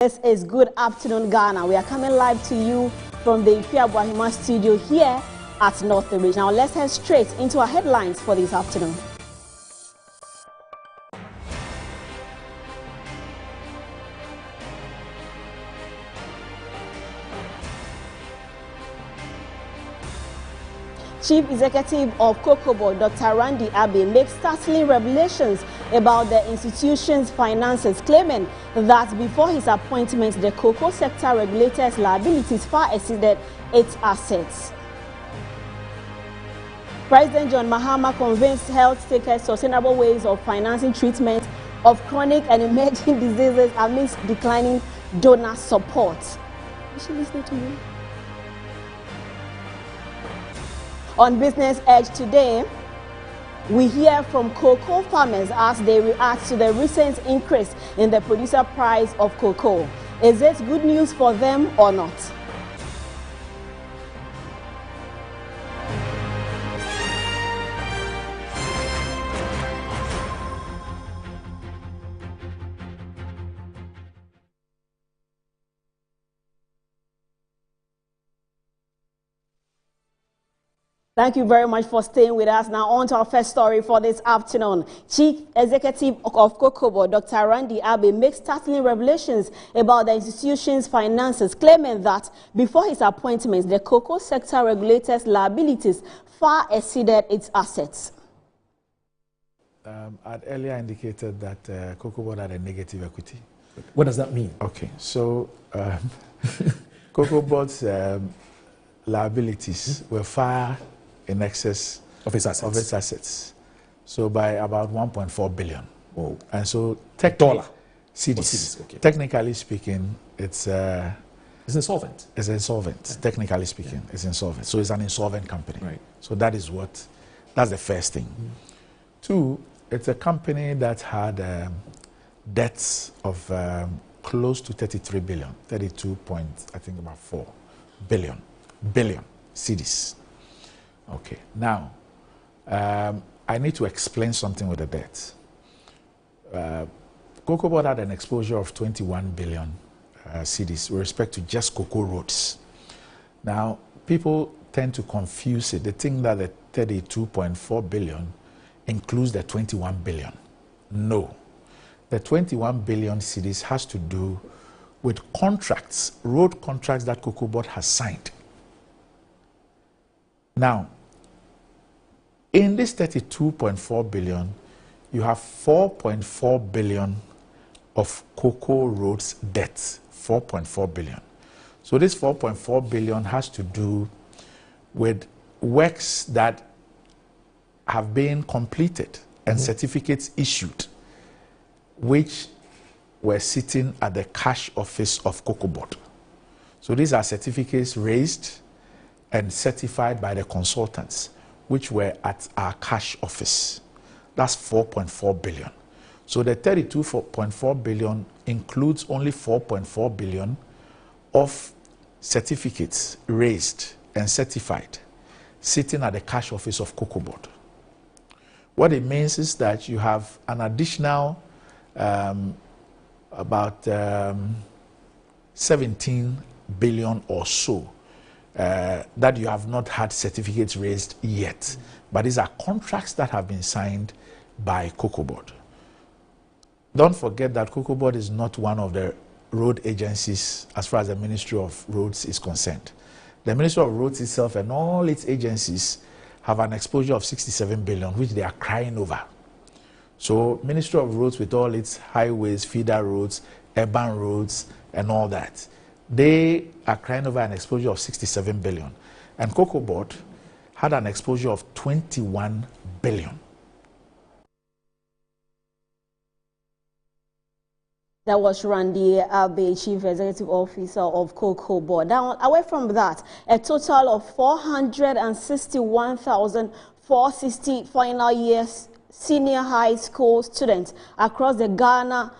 This is Good Afternoon Ghana. We are coming live to you from the Ipiabuahima studio here at North Ridge. Now let's head straight into our headlines for this afternoon. Chief Executive of Cocobod, Dr. Randy Abbey, makes startling revelations about the institution's finances, claiming that before his appointment, the cocoa sector regulator's liabilities far exceeded its assets. President John Mahama convinced health takers sustainable ways of financing treatment of chronic and emerging diseases amidst declining donor support. Is she listening to me? On Business Edge today, we hear from cocoa farmers as they react to the recent increase in the producer price of cocoa. Is this good news for them or not? Thank you very much for staying with us. Now on to our first story for this afternoon. Chief Executive of Cocobod, Dr. Randy Abbey, makes startling revelations about the institution's finances, claiming that before his appointment, the cocoa sector regulator's liabilities far exceeded its assets. I'd earlier indicated that Cocobod had a negative equity. What does that mean? Okay, so Cocobod's liabilities were far in excess of its assets. So by about 1.4 billion. Whoa. And so dollar cedis. Okay. Technically speaking, it's insolvent. It's insolvent. Yeah. Technically speaking, it's insolvent. So it's an insolvent company. Right. So that's the first thing. Two, it's a company that had debts of close to 33 billion, 32 point, I think about 4 billion cedis. Okay, now I need to explain something with the debt. Cocobod had an exposure of 21 billion cedis with respect to just cocoa roads. Now, people tend to confuse it. They think that the 32.4 billion includes the 21 billion. No. The 21 billion cedis has to do with contracts, road contracts that Cocobod has signed. Now, in this 32.4 billion, you have 4.4 billion of cocoa roads debt, 4.4 billion. So this 4.4 billion has to do with works that have been completed and certificates issued, which were sitting at the cash office of Cocobod. So these are certificates raised and certified by the consultants, which were at our cash office. That's 4.4 billion. So the 32.4 billion includes only 4.4 billion of certificates raised and certified, sitting at the cash office of Cocobod. What it means is that you have an additional about 17 billion or so that you have not had certificates raised yet. But these are contracts that have been signed by Cocobod. Don't forget that Cocobod is not one of the road agencies as far as the Ministry of Roads is concerned. The Ministry of Roads itself and all its agencies have an exposure of 67 billion, which they are crying over. So Ministry of Roads, with all its highways, feeder roads, urban roads, and all that, they are crying over an exposure of 67 billion. And Cocobod had an exposure of 21 billion. That was Randy Abbey, Chief Executive Officer of Cocobod. Now, away from that, a total of 461,460 final years senior high school students across the Ghana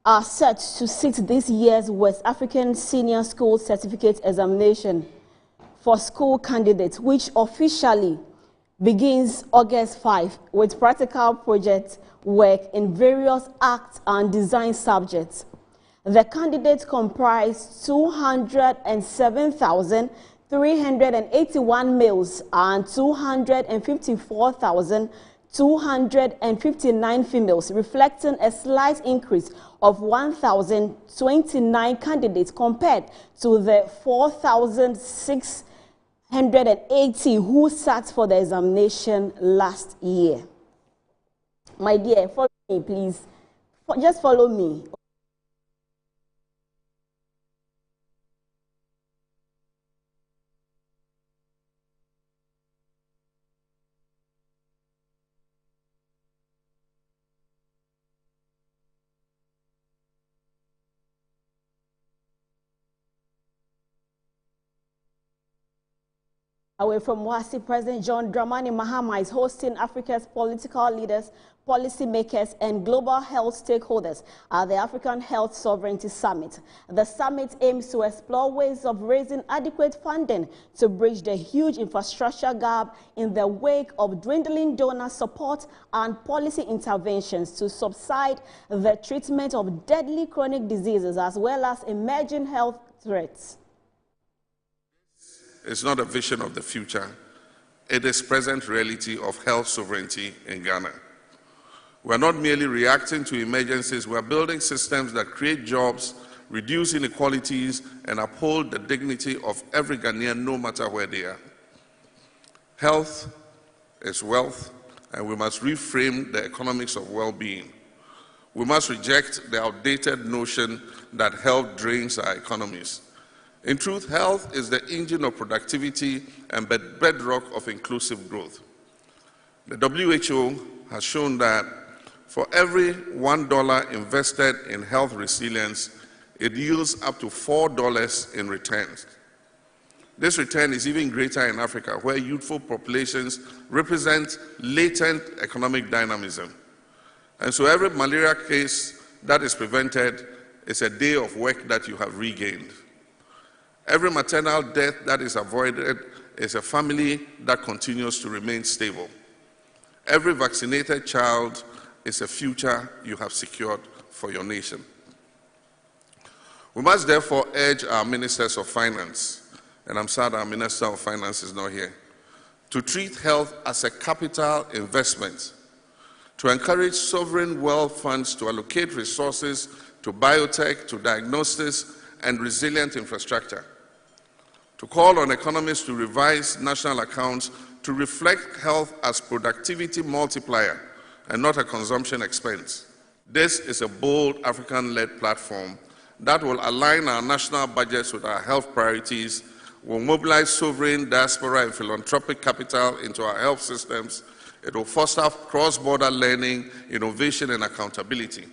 are set to sit this year's West African Senior School Certificate Examination for school candidates, which officially begins August 5 with practical project work in various art and design subjects. The candidates comprise 207,381 males and 254,259 females, reflecting a slight increase of 1,029 candidates compared to the 4,680 who sat for the examination last year. My dear, follow me, please. Just follow me. Away from WASSCE, President John Dramani Mahama is hosting Africa's political leaders, policymakers, and global health stakeholders at the African Health Sovereignty Summit. The summit aims to explore ways of raising adequate funding to bridge the huge infrastructure gap in the wake of dwindling donor support and policy interventions to subside the treatment of deadly chronic diseases as well as emerging health threats. It's not a vision of the future. It is present reality of health sovereignty in Ghana. We're not merely reacting to emergencies, we're building systems that create jobs, reduce inequalities, and uphold the dignity of every Ghanaian, no matter where they are. Health is wealth, and we must reframe the economics of well-being. We must reject the outdated notion that health drains our economies. In truth, health is the engine of productivity and bedrock of inclusive growth. The WHO has shown that for every $1 invested in health resilience, it yields up to $4 in returns. This return is even greater in Africa, where youthful populations represent latent economic dynamism. And so every malaria case that is prevented is a day of work that you have regained. Every maternal death that is avoided is a family that continues to remain stable. Every vaccinated child is a future you have secured for your nation. We must therefore urge our ministers of finance, and I'm sad our Minister of Finance is not here, to treat health as a capital investment, to encourage sovereign wealth funds to allocate resources to biotech, to diagnostics, and resilient infrastructure, to call on economists to revise national accounts to reflect health as productivity multiplier and not a consumption expense. This is a bold African-led platform that will align our national budgets with our health priorities, will mobilize sovereign, diaspora, and philanthropic capital into our health systems. It will foster cross-border learning, innovation, and accountability.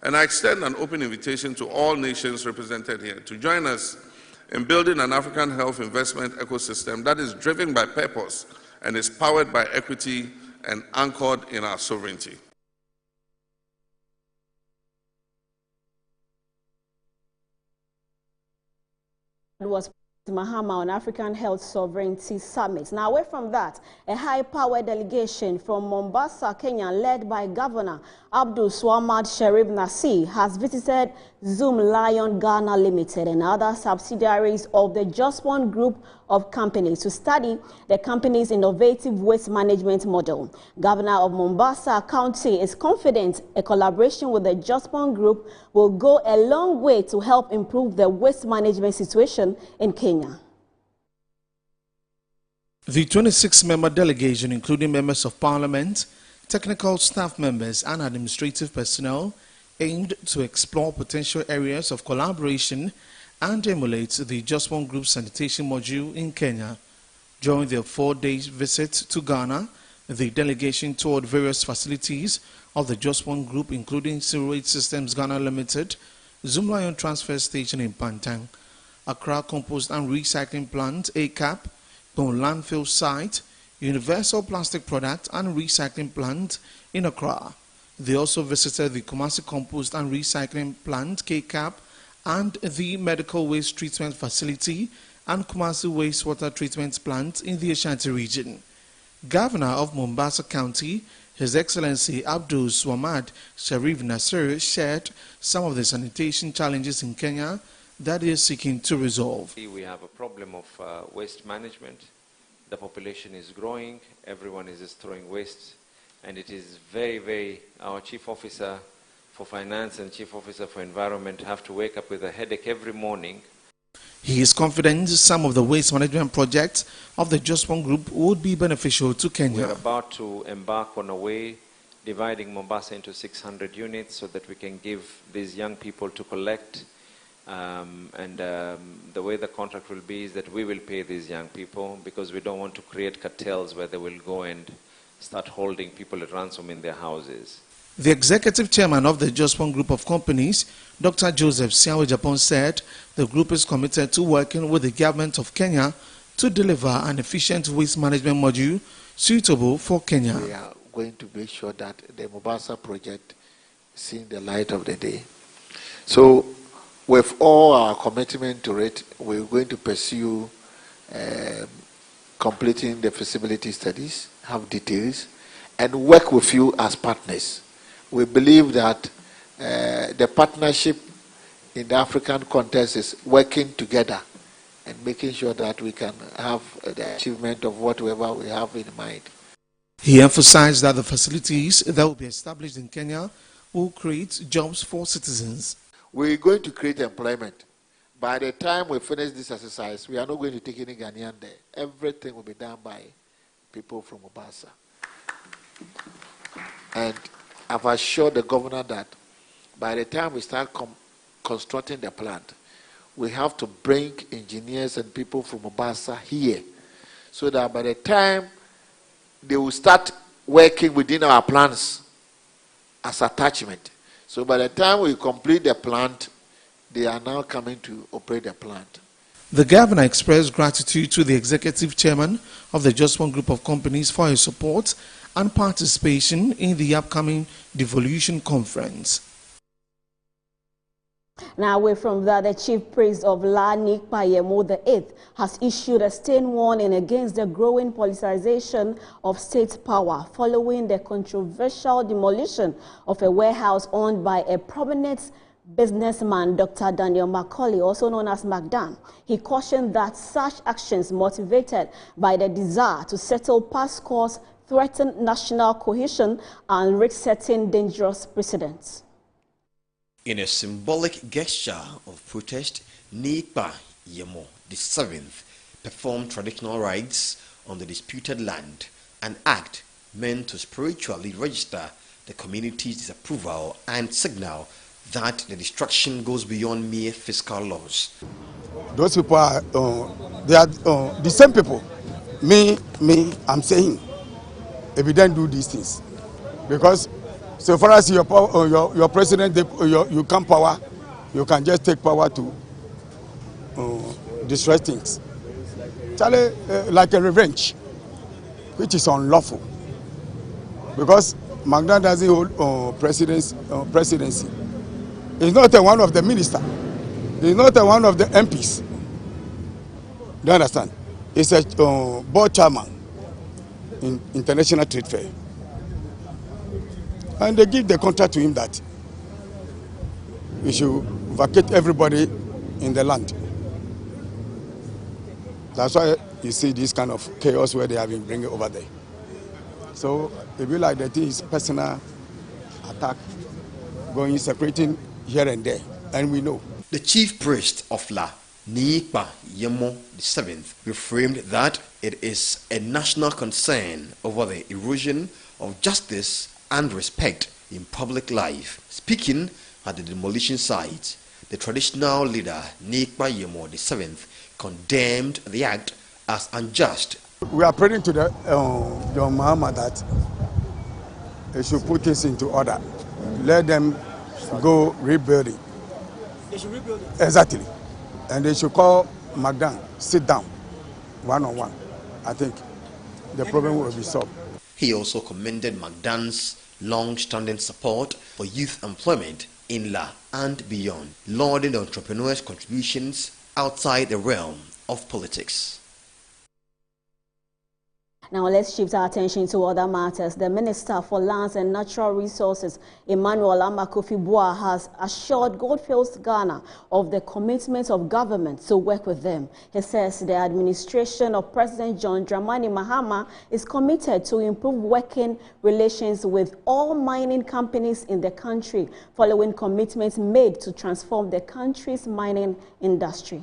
And I extend an open invitation to all nations represented here to join us in building an African health investment ecosystem that is driven by purpose and is powered by equity and anchored in our sovereignty. It was Mahama on African Health Sovereignty Summit. Now, away from that, a high-powered delegation from Mombasa, Kenya, led by Governor Abdul Swamad Sharif Nasir, has visited Zoom Lion Ghana Limited and other subsidiaries of the Just One Group of companies to study the company's innovative waste management model. Governor of Mombasa County is confident a collaboration with the Just One Group will go a long way to help improve the waste management situation in Kenya. The 26-member delegation, including members of parliament, technical staff members and administrative personnel, aimed to explore potential areas of collaboration and emulate the Just One Group sanitation module in Kenya. During their 4-day visit to Ghana, the delegation toured various facilities of the Just One Group, including Sewerage Systems Ghana Limited, Zoom Lion Transfer Station in Pantang, Accra Compost and Recycling Plant, ACAP, Bon Landfill Site, Universal Plastic Product and Recycling Plant in Accra. They also visited the Kumasi Compost and Recycling Plant, KCAP, and the Medical Waste Treatment Facility and Kumasi Wastewater Treatment Plant in the Ashanti region. Governor of Mombasa County, His Excellency Abdul Swamad Sharif Nasser shared some of the sanitation challenges in Kenya that he is seeking to resolve. We have a problem of waste management. The population is growing, everyone is just throwing waste, and it is very, our Chief Officer for Finance and Chief Officer for Environment have to wake up with a headache every morning. He is confident some of the waste management projects of the Just One Group would be beneficial to Kenya. We're about to embark on a way dividing Mombasa into 600 units so that we can give these young people to collect. The way the contract will be is that we will pay these young people because we don't want to create cartels where they will go and start holding people at ransom in their houses. The executive chairman of the Just One Group of companies, Dr. Joseph Siawe Japon, said the group is committed to working with the government of Kenya to deliver an efficient waste management module suitable for Kenya. We are going to make sure that the Mombasa project is seeing the light of the day. So, with all our commitment to it, we're going to pursue completing the feasibility studies, have details, and work with you as partners. We believe that the partnership in the African context is working together and making sure that we can have the achievement of whatever we have in mind. He emphasized that the facilities that will be established in Kenya will create jobs for citizens. We're going to create employment. By the time we finish this exercise, we are not going to take any Ghanaian there. Everything will be done by people from Mombasa. And I've assured the governor that by the time we start constructing the plant, we have to bring engineers and people from Mombasa here so that by the time they will start working within our plans as attachment. So by the time we complete the plant, they are now coming to operate the plant. The governor expressed gratitude to the executive chairman of the Just One Group of companies for his support and participation in the upcoming devolution conference. Now, away from that, the chief priest of La Nikpa Yemo VIII has issued a stern warning against the growing politicization of state power following the controversial demolition of a warehouse owned by a prominent businessman, Dr. Daniel Macaulay, also known as McDan. He cautioned that such actions motivated by the desire to settle past scores threaten national cohesion and risk setting dangerous precedents. In a symbolic gesture of protest, Nikpa Yemo VII performed traditional rites on the disputed land, an act meant to spiritually register the community's disapproval and signal that the destruction goes beyond mere fiscal laws. Those people are, they are the same people. Me, I'm saying, if you don't do these things, because so far as your president, you come power, you can just take power to destroy things. Charlie, like a revenge, which is unlawful, because McDan doesn't hold presidency. He's not one of the ministers. He's not one of the MPs. Do you understand? He's a board chairman in International Trade Fair. And they give the contract to him that he should vacate everybody in the land. That's why you see this kind of chaos where they have been bringing over there. So it be like the thing is personal attack, going separating here and there, and we know. The chief priest of La Nikpa Yemo VII reframed that it is a national concern over the erosion of justice and respect in public life. Speaking at the demolition site, the traditional leader Nikpa Yemo VII condemned the act as unjust. We are praying to the John Mahama that they should put this into order. Let them go rebuilding. They should rebuild it. Exactly. And they should call McDan, sit down, one-on-one. I think the problem will be solved. He also commended McDan's long-standing support for youth employment in La and beyond, lauding the entrepreneurs' contributions outside the realm of politics. Now let's shift our attention to other matters. The Minister for Lands and Natural Resources, Emmanuel Amakofi-Boa, has assured Goldfields Ghana of the commitment of government to work with them. He says the administration of President John Dramani Mahama is committed to improve working relations with all mining companies in the country, following commitments made to transform the country's mining industry.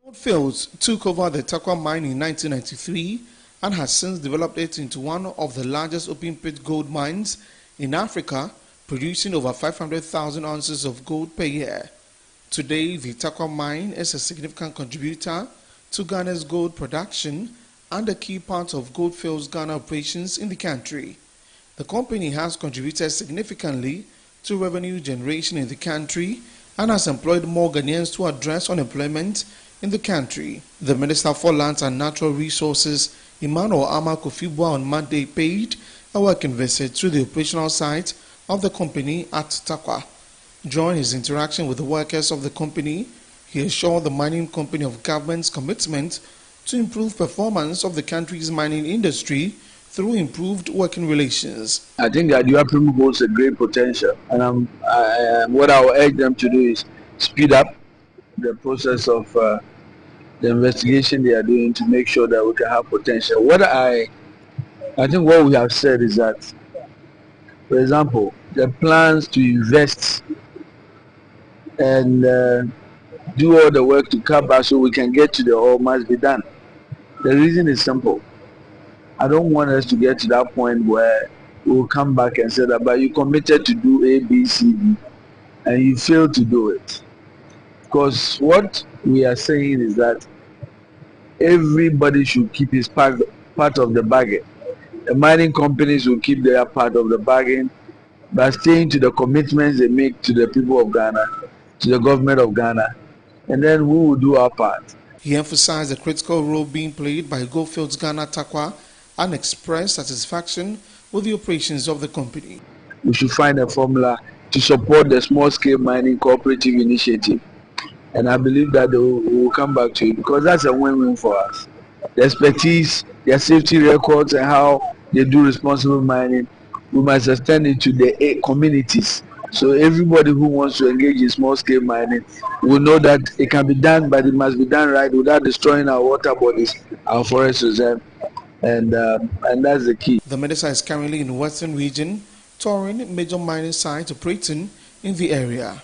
Goldfields took over the Takwa mine in 1993 and has since developed it into one of the largest open-pit gold mines in Africa, producing over 500,000 ounces of gold per year. Today, the Takwa mine is a significant contributor to Ghana's gold production and a key part of Goldfields Ghana operations in the country. The company has contributed significantly to revenue generation in the country and has employed more Ghanaians to address unemployment in the country. The Minister for Lands and Natural Resources, Emmanuel Amakofi-Boa, on Monday paid a working visit to the operational site of the company at Takwa. During his interaction with the workers of the company, he assured the mining company of government's commitment to improve performance of the country's mining industry through improved working relations. I think that UAPRIM holds a great potential, and what I will urge them to do is speed up the process of the investigation they are doing to make sure that we can have potential. I think what we have said is that, for example, the plans to invest and do all the work to cut back so we can get to the ore must be done. The reason is simple. I don't want us to get to that point where we will come back and say that, but you committed to do A, B, C, D, and you failed to do it. Because what we are saying is that everybody should keep his part of the bargain. The mining companies will keep their part of the bargain by staying to the commitments they make to the people of Ghana, to the government of Ghana, and then we will do our part. He emphasized the critical role being played by Goldfields Ghana Takwa and expressed satisfaction with the operations of the company. We should find a formula to support the small-scale mining cooperative initiative. And I believe that we will come back to it because that's a win-win for us. The expertise, their safety records, and how they do responsible mining, we must extend it to the communities. So everybody who wants to engage in small-scale mining will know that it can be done, but it must be done right without destroying our water bodies, our forest reserve, and that's the key. The minister is currently in the Western region, touring major mining sites operating in the area.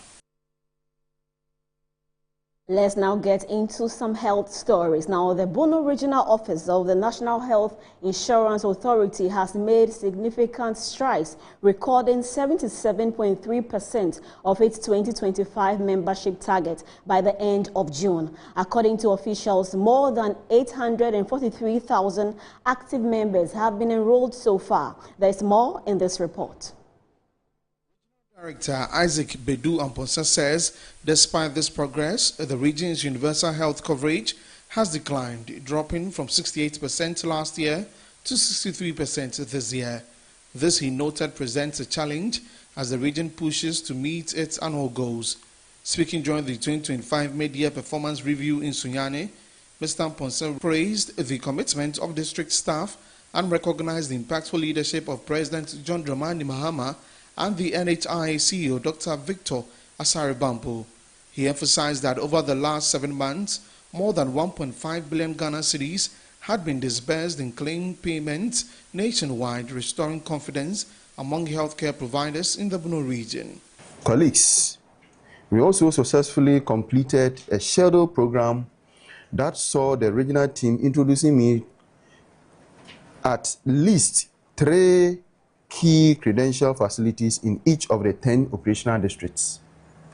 Let's now get into some health stories. Now, the Bono Regional Office of the National Health Insurance Authority has made significant strides, recording 77.3% of its 2025 membership target by the end of June. According to officials, more than 843,000 active members have been enrolled so far. There's more in this report. Director Isaac Bedu Amponsa says, despite this progress, the region's universal health coverage has declined, dropping from 68% last year to 63% this year. This, he noted, presents a challenge as the region pushes to meet its annual goals. Speaking during the 2025 mid-year performance review in Sunyani, Mr. Amponsa praised the commitment of district staff and recognized the impactful leadership of President John Dramani Mahama and the NHI CEO, Dr. Victor Asare-Bampo. He emphasized that over the last 7 months, more than 1.5 billion Ghana cedis had been disbursed in claim payments nationwide, restoring confidence among healthcare providers in the Bono region. Colleagues, we also successfully completed a shadow program that saw the regional team introducing me at least 3 key credential facilities in each of the 10 operational districts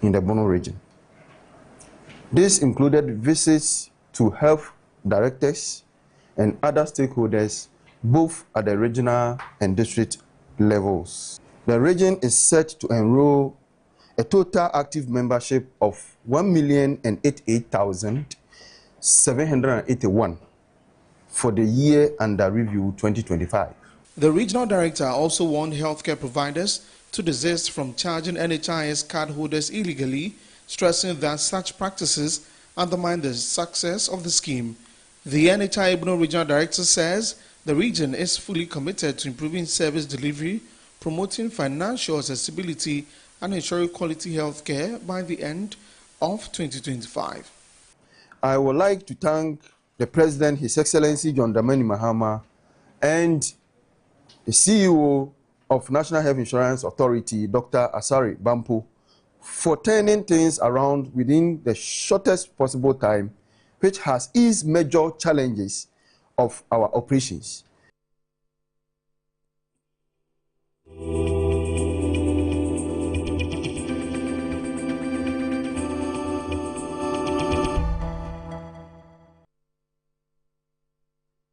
in the Bono region. This included visits to health directors and other stakeholders, both at the regional and district levels. The region is set to enroll a total active membership of 1,088,781 for the year under review 2025. The regional director also warned healthcare providers to desist from charging NHIS cardholders illegally, stressing that such practices undermine the success of the scheme. The NHI Bono regional director says The region is fully committed to improving service delivery, promoting financial accessibility, and ensuring quality health care by the end of 2025. I would like to thank the President, His Excellency John Dramani Mahama, and the CEO of National Health Insurance Authority, Dr. Asari Bampo, for turning things around within the shortest possible time, which has eased major challenges of our operations.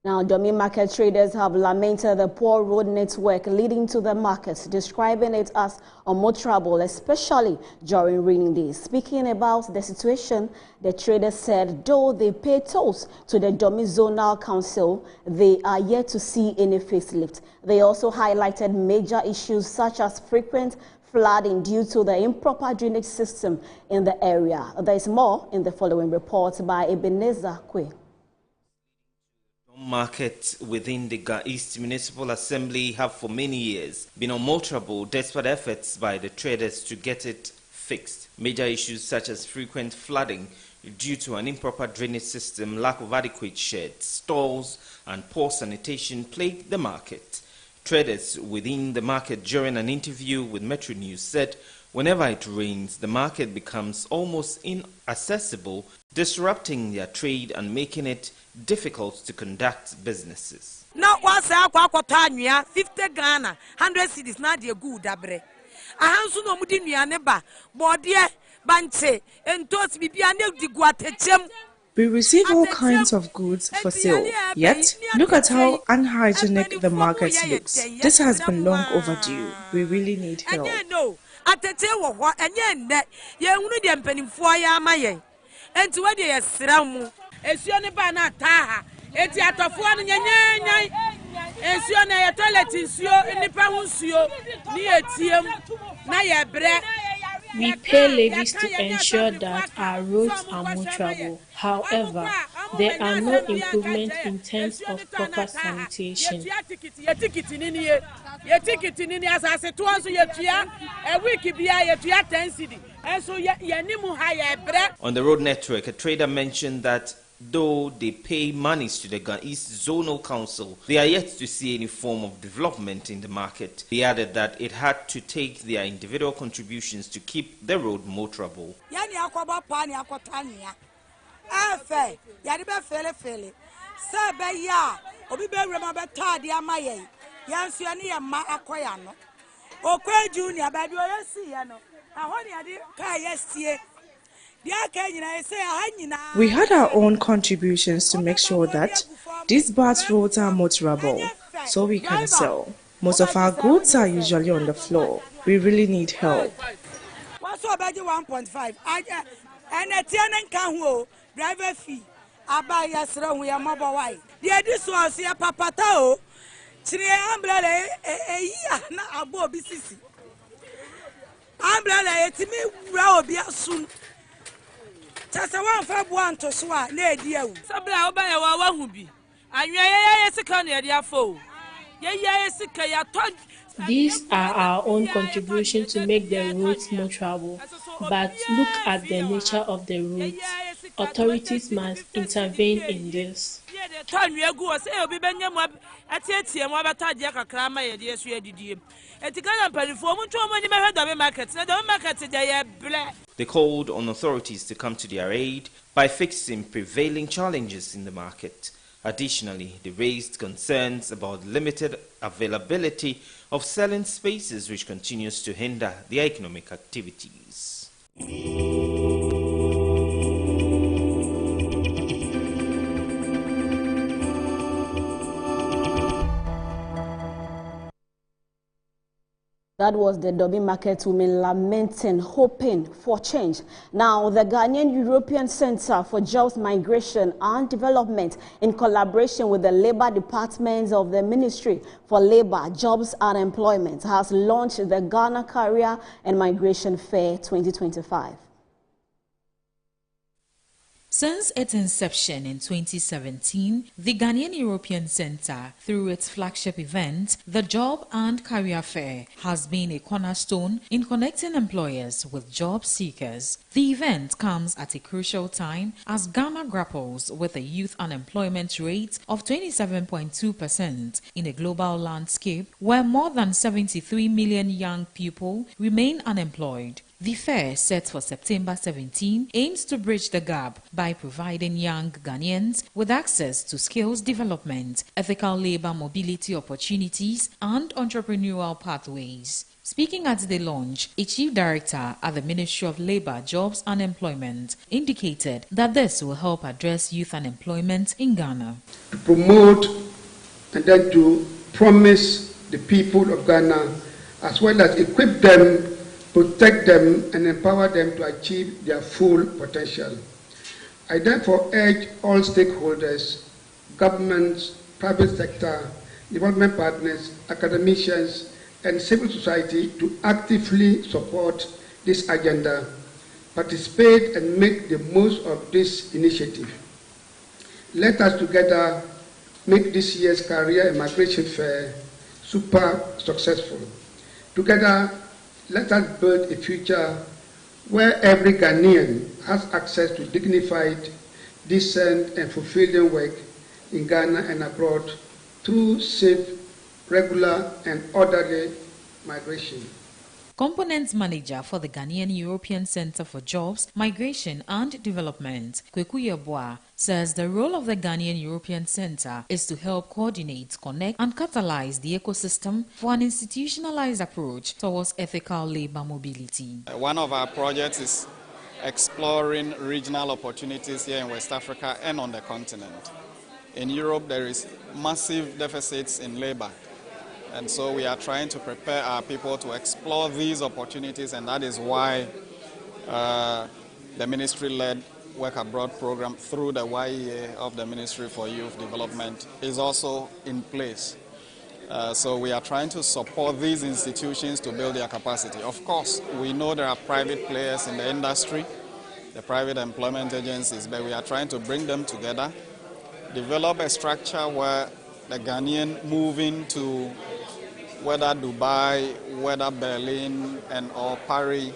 Now, Domi market traders have lamented the poor road network leading to the markets, describing it as unmotorable, especially during rainy days. Speaking about the situation, the traders said though they pay tolls to the Domi Zonal Council, they are yet to see any facelift. They also highlighted major issues such as frequent flooding due to the improper drainage system in the area. There is more in the following report by Ebenezer Kwe. Markets within the Ga East Municipal Assembly have for many years been unmotorable despite efforts by the traders to get it fixed. Major issues such as frequent flooding due to an improper drainage system, lack of adequate sheds, stalls, and poor sanitation plagued the market. Traders within the market during an interview with Metro News said whenever it rains, the market becomes almost inaccessible, disrupting their trade and making it difficult to conduct businesses. Now, once I go 50 Ghana, 100 cities, not the good abre. I have no mudinua neba, bodia, banche, and toast be the guatechem. We receive all kinds of goods for sale, yet look at how unhygienic the market looks. This has been long overdue. We really need help. And to what they are sramu, Esione Banataha, Etiatofuan Yan, Esione toilet in Sio, in the Pamusio, near Tium, Naya Bre. We pay levies to ensure that our roads are motorable. However, there are no improvements in terms of proper sanitation. On the road network, a trader mentioned that though they pay monies to the Ga East Zonal Council, they are yet to see any form of development in the market. They added that it had to take their individual contributions to keep the road motorable. We had our own contributions to make sure that these bad roads are motorable, so we can sell. Most of our goods are usually on the floor. We really need help. What's about 1.5? And a tenant can driver fee. Abaya Sro, we are mobile white. Yeah, this was your papatao. Three umbrella a year, not a Bobby Sissy. Umbrella, it's me, Robia soon. Just a 1 to swa, lady. Sabla obey our one be. And yes, a canny, dear foe. Yes, a These are our own contributions to make the roads motorable. But look at the nature of the roads. Authorities must intervene in this. They called on authorities to come to their aid by fixing prevailing challenges in the market. Additionally, they raised concerns about limited availability of selling spaces, which continues to hinder their economic activities. That was the Domi market women lamenting, hoping for change. Now, the Ghanaian European Center for Jobs, Migration and Development, in collaboration with the Labour Department of the Ministry for Labour, Jobs and Employment, has launched the Ghana Career and Migration Fair 2025. Since its inception in 2017, the Ghanaian European Centre, through its flagship event, the Job and Career Fair, has been a cornerstone in connecting employers with job seekers. The event comes at a crucial time as Ghana grapples with a youth unemployment rate of 27.2% in a global landscape where more than 73 million young people remain unemployed. The fair, set for September 17, aims to bridge the gap by providing young Ghanaians with access to skills development, ethical labor mobility opportunities, and entrepreneurial pathways. Speaking at the launch, a chief director at the Ministry of Labour, Jobs and Employment indicated that this will help address youth unemployment in Ghana. To promote and then to promise the people of Ghana, as well as equip them, protect them, and empower them to achieve their full potential. I therefore urge all stakeholders, governments, private sector, development partners, academicians, and civil society to actively support this agenda, participate and make the most of this initiative. Let us together make this year's Career and Migration Fair super successful. Together, let us build a future where every Ghanaian has access to dignified, decent, and fulfilling work in Ghana and abroad through safe, regular, and orderly migration. Component Manager for the Ghanaian European Centre for Jobs, Migration and Development, Kweku Yeboah, says the role of the Ghanaian European Centre is to help coordinate, connect and catalyze the ecosystem for an institutionalized approach towards ethical labour mobility. One of our projects is exploring regional opportunities here in West Africa and on the continent. In Europe, there is massive deficits in labour. And so we are trying to prepare our people to explore these opportunities, and that is why the ministry-led Work Abroad program through the YEA of the Ministry for Youth Development is also in place. So we are trying to support these institutions to build their capacity. Of course, we know there are private players in the industry, the private employment agencies, but we are trying to bring them together, develop a structure where the Ghanaian moving to whether Dubai, whether Berlin, or Paris,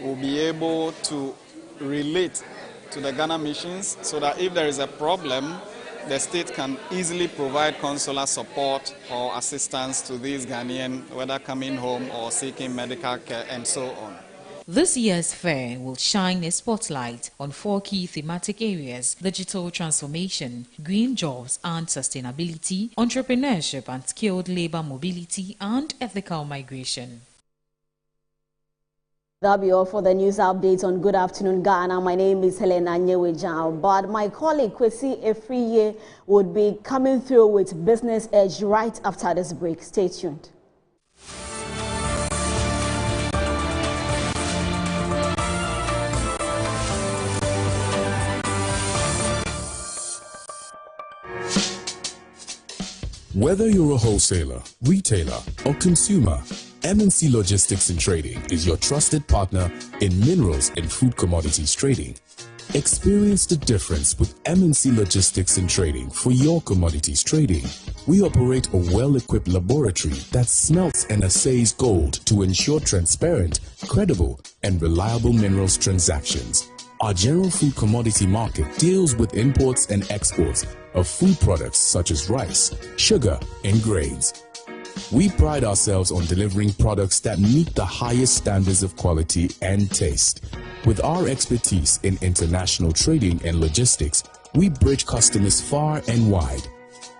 will be able to relate to the Ghana missions so that if there is a problem, the state can easily provide consular support or assistance to these Ghanaians, whether coming home or seeking medical care and so on. This year's fair will shine a spotlight on 4 key thematic areas: digital transformation, green jobs and sustainability, entrepreneurship and skilled labor mobility, and ethical migration. That'll be all for the news updates on Good Afternoon Ghana. My name is Helena Nyewejao, but my colleague Kwesi Efriye would be coming through with Business Edge right after this break. Stay tuned. Whether you're a wholesaler, retailer, or consumer, MNC Logistics and Trading is your trusted partner in minerals and food commodities trading. Experience the difference with MNC Logistics and Trading for your commodities trading. We operate a well-equipped laboratory that smelts and assays gold to ensure transparent, credible, and reliable minerals transactions. Our general food commodity market deals with imports and exports of food products such as rice, sugar, and grains. We pride ourselves on delivering products that meet the highest standards of quality and taste. With our expertise in international trading and logistics, we bridge customers far and wide.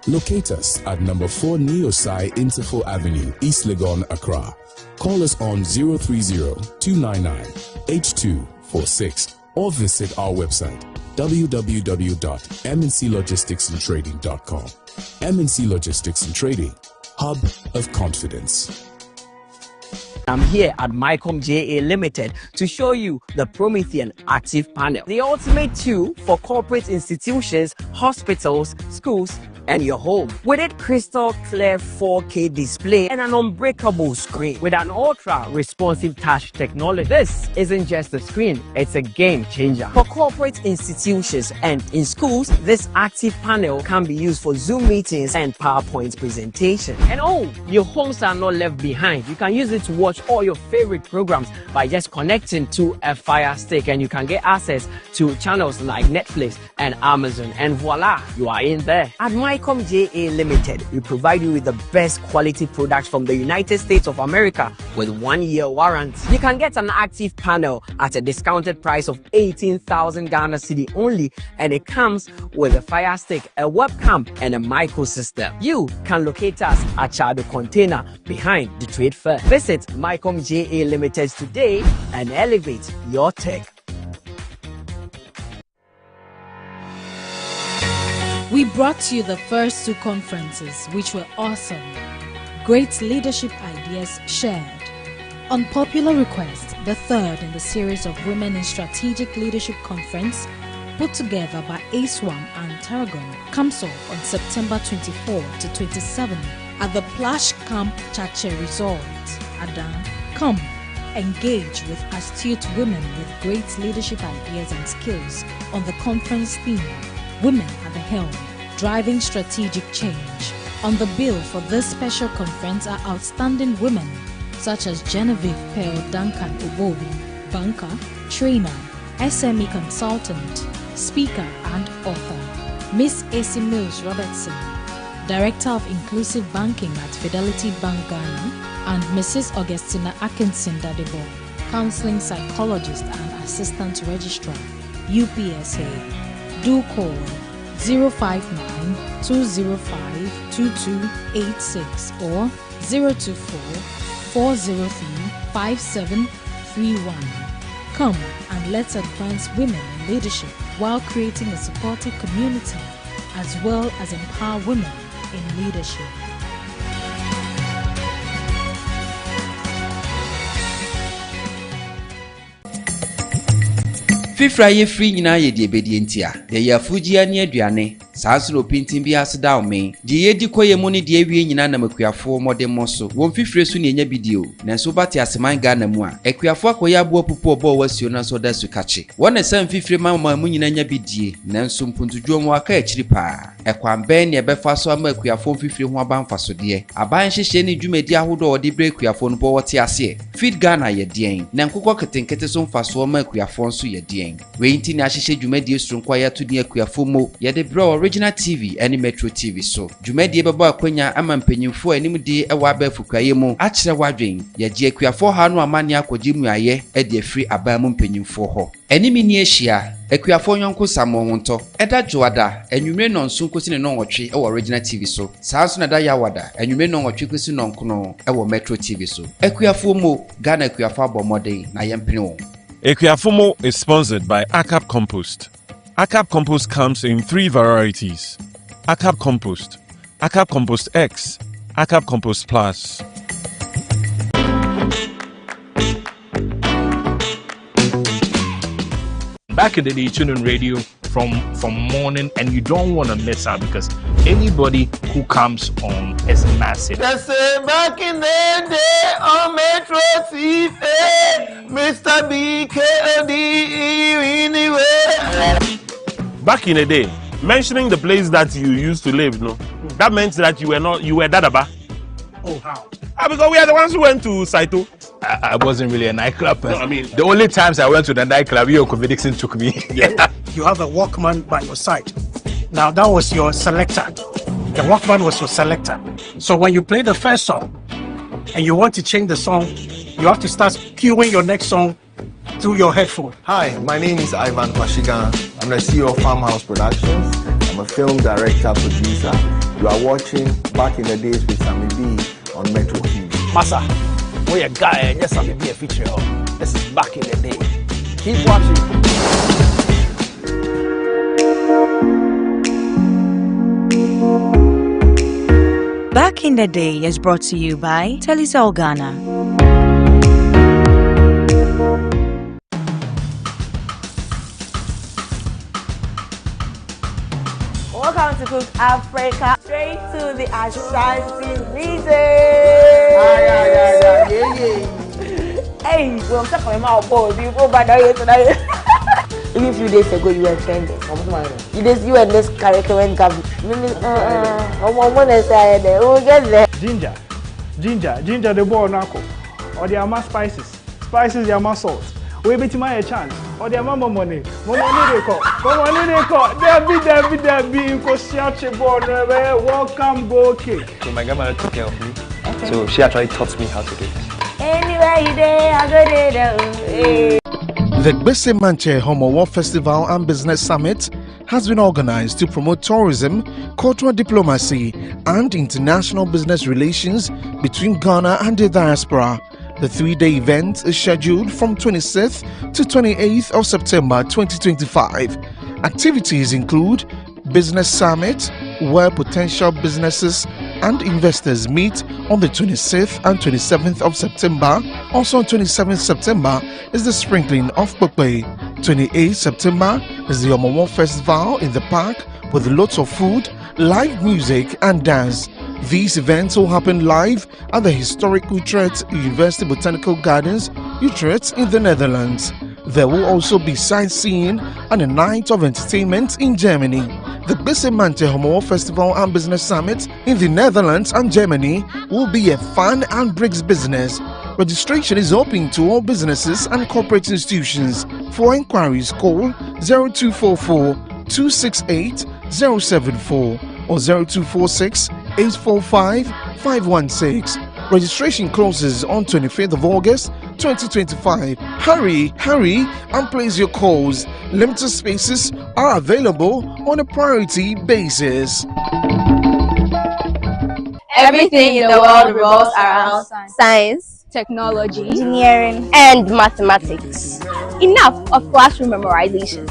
Locate us at number 4 Neosai Interfo Avenue, East Legon, Accra. Call us on 030-299-8246 or visit our website www.mnclogisticsandtrading.com. MNC Logistics and Trading, hub of confidence. I'm here at Mycom JA Limited to show you the Promethean Active Panel, the ultimate tool for corporate institutions, hospitals, schools, and your home. With its crystal clear 4K display and an unbreakable screen with an ultra responsive touch technology, this isn't just a screen, it's a game changer. For corporate institutions and in schools, this active panel can be used for Zoom meetings and PowerPoint presentation. And oh, your homes are not left behind. You can use it to watch all your favorite programs by just connecting to a Fire Stick, and you can get access to channels like Netflix and Amazon, and voila, you are in there. At MyCom JA Limited, we provide you with the best quality products from the United States of America with 1-year warranty. You can get an active panel at a discounted price of 18,000 Ghana cedi only, and it comes with a Fire Stick, a webcam, and a micro system. You can locate us at Chado Container behind the Trade Fair. Visit MyCom JA Limited today and elevate your tech. We brought you the first 2 conferences, which were awesome. Great leadership ideas shared. On popular request, the third in the series of Women in Strategic Leadership Conference, put together by ASWAM and Tarragon, comes off on September 24 to 27 at the Plash Camp Chache Resort. Adan, come, engage with astute women with great leadership ideas and skills on the conference theme, Women at the Helm, Driving Strategic Change. On the bill for this special conference are outstanding women such as Genevieve Pearl Duncan Obobi, banker, trainer, SME consultant, speaker and author. Miss AC Mills Robertson, Director of Inclusive Banking at Fidelity Bank Ghana, and Mrs. Augustina Atkinson Dadebo, Counseling Psychologist and Assistant Registrar, UPSA. Do call 059-205-2286 or 024-403-5731. Come and let's advance women in leadership while creating a supportive community as well as empower women in leadership. Fifra ye free nyina ye de obedientia. De ya fugia ne aduane. Saso no pintin bi aseda o me. De ye di koye mu ne de awie nyina na makuafo modem mo so. Won fifre su ne nya bidio. Na so bate aseman Ghana mu a. Akuafo akoya abo pupu obo wasio na so da su kache. Wona sam fifre mama mu nyina nya bidie. Na nso mpuntudwo mu aka akiri pa. Ekwan ben ne befa so ama akuafo fifre ho aba mfaso de. Aban hyehye ne dwumadi ahodo ode bre akuafo no bo wote ase. Feed Ghana ye den. Na nkokọ ketenkete so mfaso ama akuafo nso ye den. Weinti na hyehye dwumadi esunkwa ya to ne akuafo mo. Ye de bre Original TV and Metro TV so. Dwumadi beba akwanya ama mpanyimfo anim de ewa aba fukaye mu akire wadwen. Ye je akuafo ha no amane akogye mu aye e de free aba mu mpanyimfo ho. Enimi ni ehia akuafo yonko samo honto eda joada enwumre no nso nkosi ne no nwotwe e Original TV so. Saa nso na da ya wada enwumre no nwotwe kosi no nkono e Metro TV so. Akuafo mo Ghana akuafo abomode na yempene wo. Equiafumo is sponsored by ACAP Compost. ACAP Compost comes in 3 varieties: ACAP Compost, ACAP Compost X, ACAP Compost Plus. Back in the day, tune in radio from morning, and you don't want to miss out because anybody who comes on is massive. Back in the day on Metro TV, Mr. BKD anyway. Back in the day, mentioning the place that you used to live, no, that meant that you were Dadaba. Oh, how? Because we are the ones who went to Saito. I wasn't really a nightclub person. No, I mean, the only times I went to the nightclub, Kobe Dixon took me. Yeah. You have a Walkman by your side. Now that was your selector. The Walkman was your selector. So when you play the first song and you want to change the song, you have to start cueing your next song through your headphone. Hi, my name is Ivan Kwashiga. I'm the CEO of Farmhouse Productions. I'm a film director, producer. You are watching Back in the Days with Sammy B on Metro TV. Massa, we're a guy and yes, Sammy B a feature. This is Back in the Day. Keep watching. Back in the Day is brought to you by Telecel Ghana. Welcome to Cook Africa. Straight to the Ashanti region. Hey, well, I'm talking about board. You go by today. Even a few days ago, you were offended. You and this curriculum government. Ginger, the ball knuckle. Or the ama spices. Spices, the ama salt. We bet my chance. Or the mama money. Mama money they call. Debbie, welcome, go cake. So my grandmother took care of me. Okay. So she actually taught me how to do it. Anywhere you there, I go there. The WASSCE Manche Homo War Festival and Business Summit has been organized to promote tourism, cultural diplomacy, and international business relations between Ghana and the diaspora. The three-day event is scheduled from 26th to 28th of September 2025. Activities include Business Summit, where potential businesses and investors meet on the 26th and 27th of September. Also on 27th September is the sprinkling of Pope. 28th September is the Omowo Festival in the park with lots of food, live music and dance. These events will happen live at the historic Utrecht University Botanical Gardens, Utrecht in the Netherlands. There will also be sightseeing and a night of entertainment in Germany. The WASSCE Manche Homo Festival and Business Summit in the Netherlands and Germany will be a fun and bricks business. Registration is open to all businesses and corporate institutions. For inquiries, call 0244 268 074 or 0246 845 516. Registration closes on 25th of August 2025. Hurry and place your calls. Limited spaces are available on a priority basis. Everything in the world revolves around science, technology, engineering, and mathematics. Enough of classroom memorization.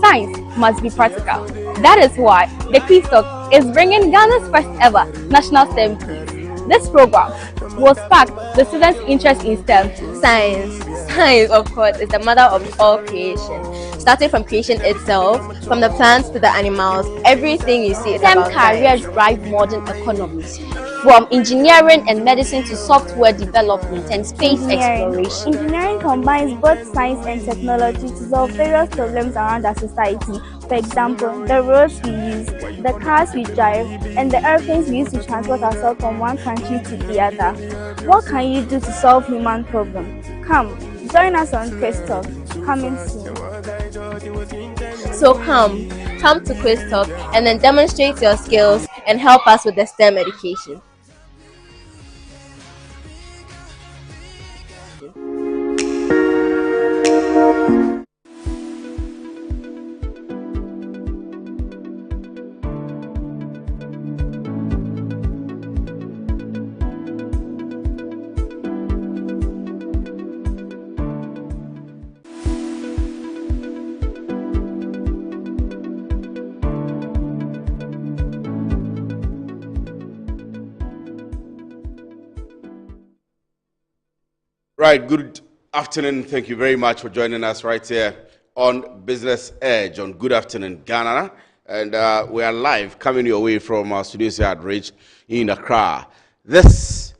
Science must be practical. That is why the Quiz Talk is bringing Ghana's first ever National STEM Quiz. This program will spark the students' interest in STEM. Science, of course, is the mother of all creation. Starting from creation itself, from the plants to the animals, everything you see is STEM careers drive modern economies. From engineering and medicine to software development and space exploration. Engineering combines both science and technology to solve various problems around our society. For example, the roads we use, the cars we drive, and the airplanes we use to transport ourselves from one country to the other. What can you do to solve human problems? Come, join us on Quiz Talk, coming soon. So come to Quiz Talk and then demonstrate your skills and help us with the STEM education. Right, good afternoon. Thank you very much for joining us right here on Business Edge on Good Afternoon Ghana. And we are live coming your way from our studios here at Ridge in Accra. This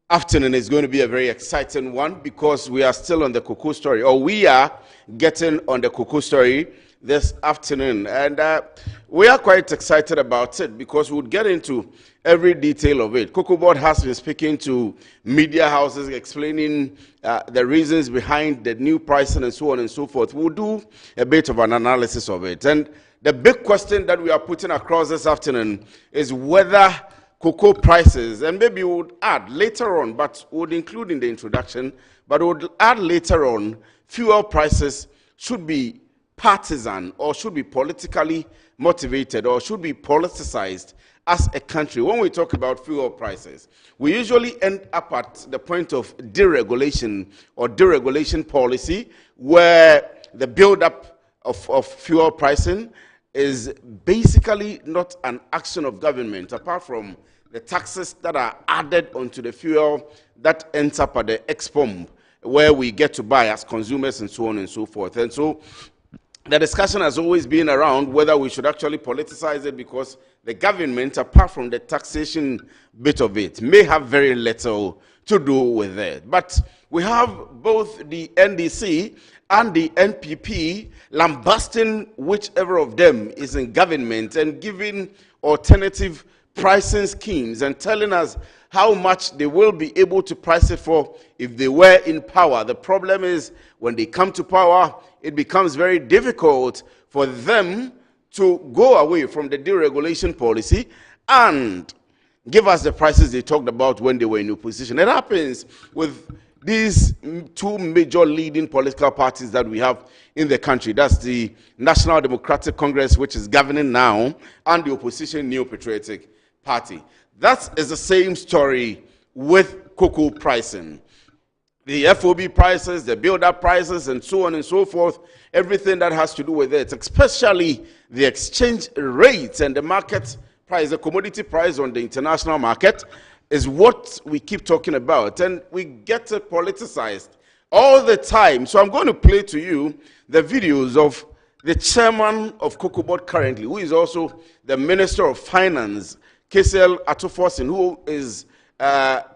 afternoon is going to be a very exciting one because we are still on the cocoa story, or we are getting on the cocoa story this afternoon. And we are quite excited about it because we'll get into every detail of it. Cocobod has been speaking to media houses, explaining the reasons behind the new pricing and so on and so forth. We'll do a bit of an analysis of it. And the big question that we are putting across this afternoon is whether cocoa prices, and maybe we would add later on, but would include in the introduction, but would add later on, fuel prices should be partisan or should be politically motivated or should be politicized as a country. When we talk about fuel prices, we usually end up at the point of deregulation or deregulation policy, where the build-up of fuel pricing is basically not an action of government, apart from the taxes that are added onto the fuel that ends up at the ex-pump, where we get to buy as consumers and so on and so forth. And so the discussion has always been around whether we should actually politicize it, because the government, apart from the taxation bit of it, may have very little to do with it. But we have both the NDC and the NPP lambasting whichever of them is in government and giving alternative pricing schemes and telling us how much they will be able to price it for if they were in power. The problem is, when they come to power, it becomes very difficult for them to go away from the deregulation policy and give us the prices they talked about when they were in opposition. It happens with these two major leading political parties that we have in the country. That's the National Democratic Congress, which is governing now, and the opposition New Patriotic Party. That is the same story with cocoa pricing. The FOB prices, the build-up prices, and so on and so forth, everything that has to do with it, especially the exchange rates and the market price, the commodity price on the international market, is what we keep talking about, and we get it politicized all the time. So I'm going to play to you the videos of the chairman of Cocobod currently, who is also the Minister of Finance, KCL Atufosin, who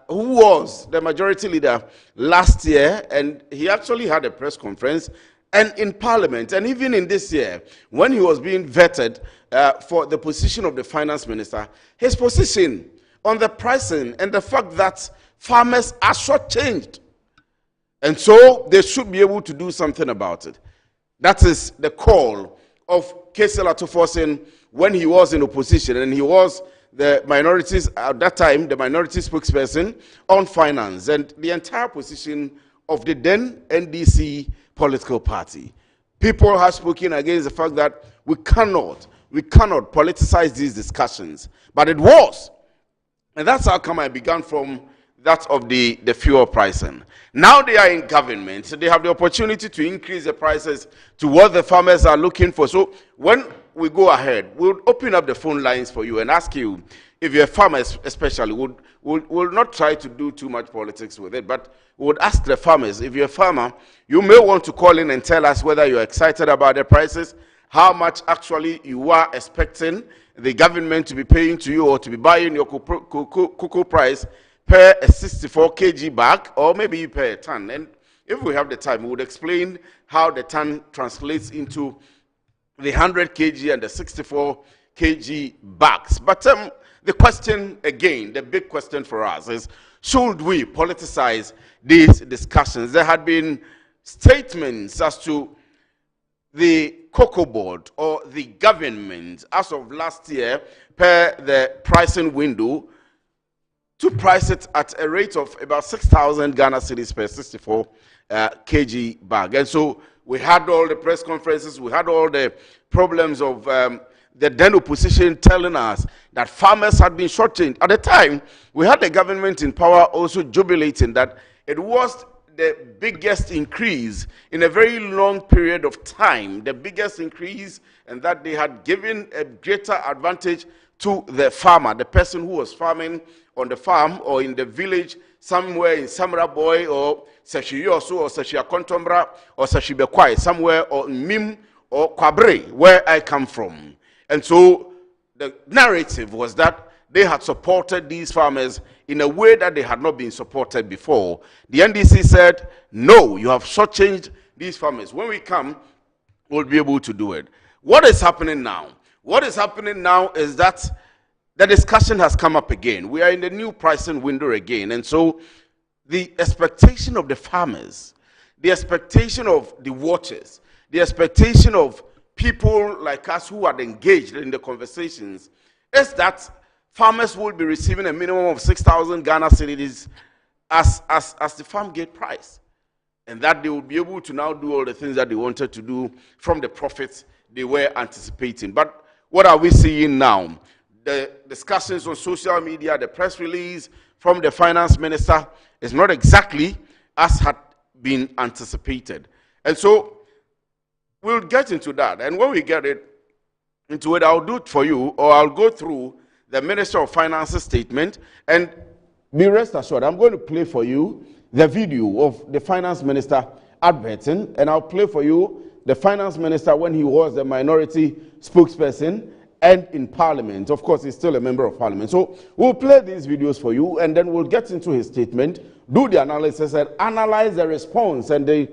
was the majority leader last year, and he actually had a press conference and in Parliament, and even in this year, when he was being vetted for the position of the Finance Minister, his position on the pricing and the fact that farmers are shortchanged, and so they should be able to do something about it. That is the call of KCL Atufosin when he was in opposition, and he was the minorities, at that time, the minority spokesperson on finance, and the entire position of the then NDC political party. People have spoken against the fact that we cannot politicize these discussions, but it was. And that's how come I began from that of the fuel pricing. Now they are in government, so they have the opportunity to increase the prices to what the farmers are looking for. So when we go ahead, we'll open up the phone lines for you and ask you, if you're a farmer especially, we'll not try to do too much politics with it, but we would ask the farmers, if you're a farmer, you may want to call in and tell us whether you're excited about the prices, how much actually you are expecting the government to be paying to you or to be buying your cocoa price per a 64 kg bag, or maybe per a ton. And if we have the time, we would explain how the ton translates into the 100 kg and the 64 kg bags. But the question, again, the big question for us is, should we politicize these discussions? There had been statements as to the Cocobod or the government as of last year per the pricing window to price it at a rate of about 6,000 Ghana cedis per 64 kg bag. And so we had all the press conferences, we had all the problems of the then opposition telling us that farmers had been shortchanged. At the time, we had the government in power also jubilating that it was the biggest increase in a very long period of time, the biggest increase, and that they had given a greater advantage to the farmer, the person who was farming on the farm or in the village somewhere in Samra Boy or Seshiyoso or Seshia Kontombra or Seshibekwai, somewhere or Mim or Kwabre, where I come from. And so the narrative was that they had supported these farmers in a way that they had not been supported before. The NDC said, no, you have shortchanged these farmers. When we come, we'll be able to do it. What is happening now? What is happening now is that the discussion has come up again. We are in the new pricing window again. And so the expectation of the farmers, the expectation of the watchers, the expectation of people like us who are engaged in the conversations is that farmers will be receiving a minimum of 6,000 Ghana cedis as the farm gate price. And that they will be able to now do all the things that they wanted to do from the profits they were anticipating. But what are we seeing now? The discussions on social media, the press release from the finance minister is not exactly as had been anticipated. And so we'll get into that. And when we get into it, I'll do it for you, or I'll go through the Minister of Finance's statement, and be rest assured, I'm going to play for you the video of the Finance Minister adverting, and I'll play for you the finance minister when he was the minority spokesperson and in parliament. Of course, he's still a member of parliament. So we'll play these videos for you, and then we'll get into his statement, do the analysis, and analyze the response and the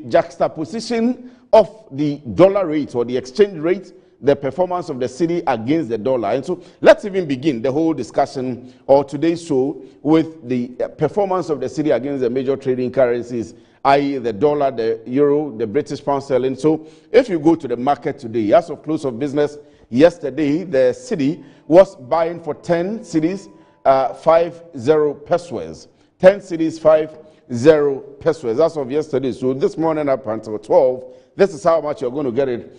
juxtaposition of the dollar rate or the exchange rate, the performance of the cedi against the dollar. And so let's even begin the whole discussion or today's show with the performance of the cedi against the major trading currencies, i.e. the dollar, the euro, the British pound sterling. So if you go to the market today, as of close of business yesterday, the cedi was buying for 10 cedis, 50 pesos. 10 cedis, 50 pesos. As of yesterday. So this morning up until 12, this is how much you're going to get it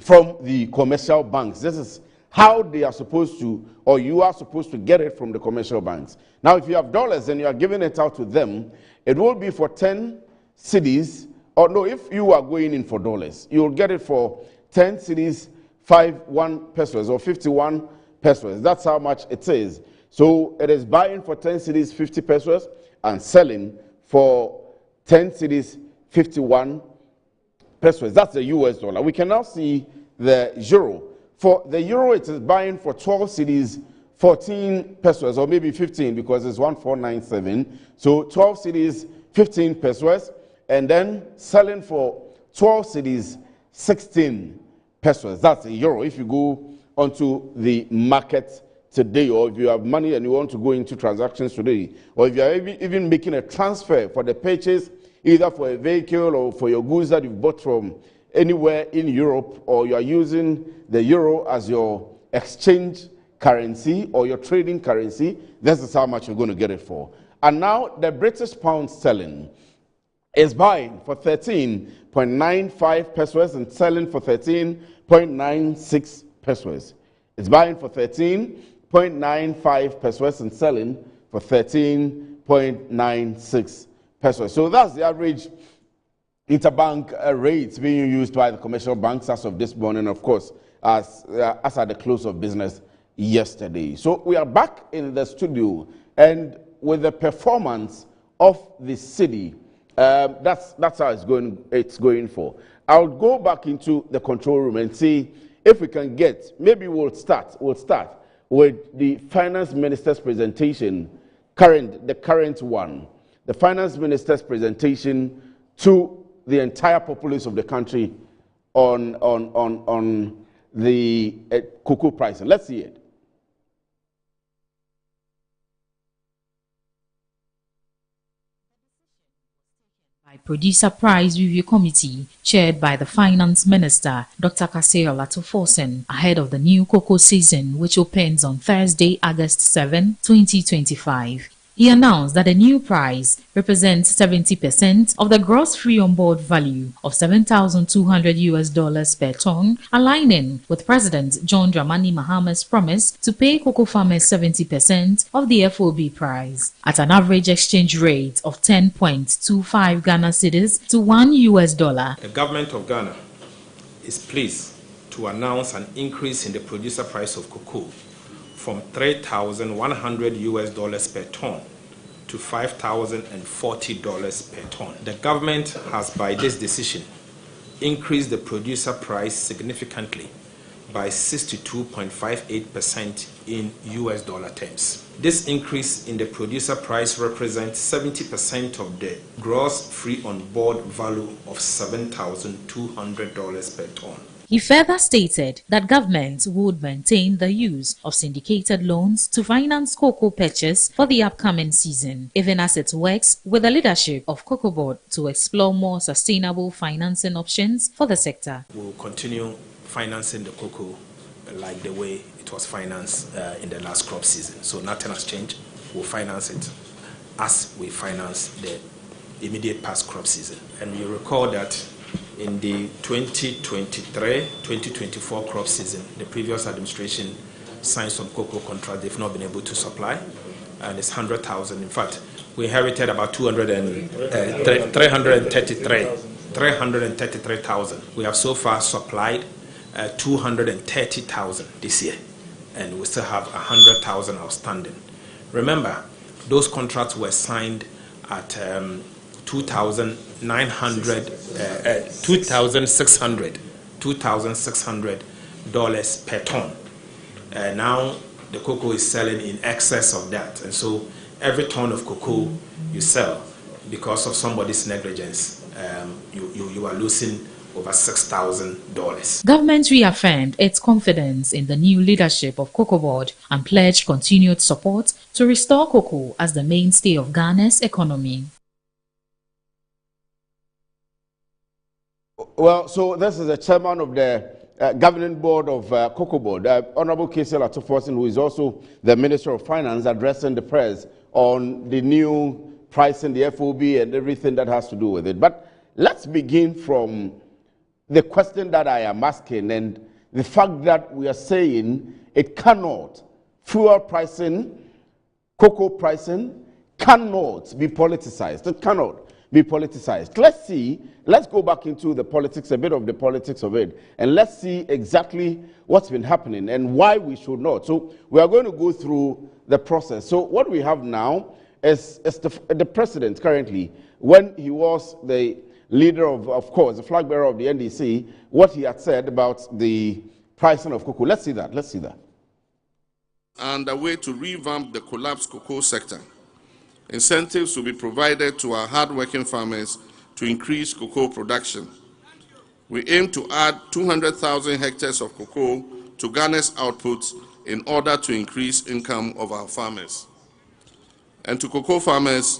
from the commercial banks. This is how they are supposed to, or you are supposed to get it from the commercial banks. Now, if you have dollars and you are giving it out to them, it will be for 10 cedis, or no, if you are going in for dollars, you will get it for 10 cedis, 51 pesos, or 51 pesos. That's how much it is. So it is buying for 10 cedis, 50 pesos, and selling for 10 cedis, 51 pesos. That's the US dollar. We can now see the euro. For the euro, it is buying for 12 cedis, 14 pesos, or maybe 15 because it's 1497. So 12 cedis, 15 pesos, and then selling for 12 cedis, 16 pesos. That's a euro. If you go onto the market today, or if you have money and you want to go into transactions today, or if you are even making a transfer for the purchase, either for a vehicle or for your goods that you've bought from anywhere in Europe, or you are using the euro as your exchange currency or your trading currency, this is how much you're going to get it for. And now the British pound sterling is buying for 13.95 pesos and selling for 13.96 pesos. It's buying for 13.95 pesos and selling for 13.96 pesos. So that's the average interbank rate being used by the commercial banks as of this morning, of course, as at the close of business yesterday. So we are back in the studio, and with the performance of the cedi, that's how it's going for. I'll go back into the control room and see if we can get, maybe we'll start with the finance minister's presentation, the current one. The finance minister's presentation to the entire populace of the country on the cocoa pricing. Let's see it. Producer Price Review Committee, chaired by the Finance Minister, Dr. Kaseo Latofosen, ahead of the new cocoa season, which opens on Thursday, August 7, 2025. He announced that the new price represents 70% of the gross free on board value of $7,200 per ton, aligning with President John Dramani Mahama's promise to pay cocoa farmers 70% of the FOB price at an average exchange rate of 10.25 Ghana cedis to $1. The government of Ghana is pleased to announce an increase in the producer price of cocoa from $3,100 per ton to $5,040 per ton. The government has, by this decision, increased the producer price significantly by 62.58% in US dollar terms. This increase in the producer price represents 70% of the gross free on board value of $7,200 per ton. He further stated that government would maintain the use of syndicated loans to finance cocoa purchase for the upcoming season, even as it works with the leadership of Cocobod to explore more sustainable financing options for the sector. We will continue financing the cocoa like the way it was financed in the last crop season. So nothing has changed. We'll finance it as we finance the immediate past crop season. And you recall that in the 2023-2024 crop season, the previous administration signed some cocoa contract they've not been able to supply, and it's 100,000. In fact, we inherited about 333,000. We have so far supplied 230,000 this year, and we still have 100,000 outstanding. Remember, those contracts were signed at 2,000 $2,600 per ton. Now the cocoa is selling in excess of that, and so every ton of cocoa you sell, because of somebody's negligence, you are losing over $6,000. Government reaffirmed its confidence in the new leadership of Cocobod and pledged continued support to restore cocoa as the mainstay of Ghana's economy. Well, so this is the chairman of the governing board of Cocobod, Honorable K.C. Latoforson, who is also the Minister of Finance, addressing the press on the new pricing, the FOB, and everything that has to do with it. But let's begin from the question that I am asking, and the fact that we are saying it cannot, fuel pricing, cocoa pricing, cannot be politicized. It cannot be politicized. Let's go back into the politics, a bit of the politics of it, and let's see exactly what's been happening and why we should not. So we are going to go through the process. So what we have now is the president currently, when he was the leader of course, the flag bearer of the NDC, what he had said about the pricing of cocoa. Let's see that. And a way to revamp the collapsed cocoa sector. Incentives will be provided to our hard-working farmers to increase cocoa production. We aim to add 200,000 hectares of cocoa to Ghana's output in order to increase income of our farmers. And to cocoa farmers,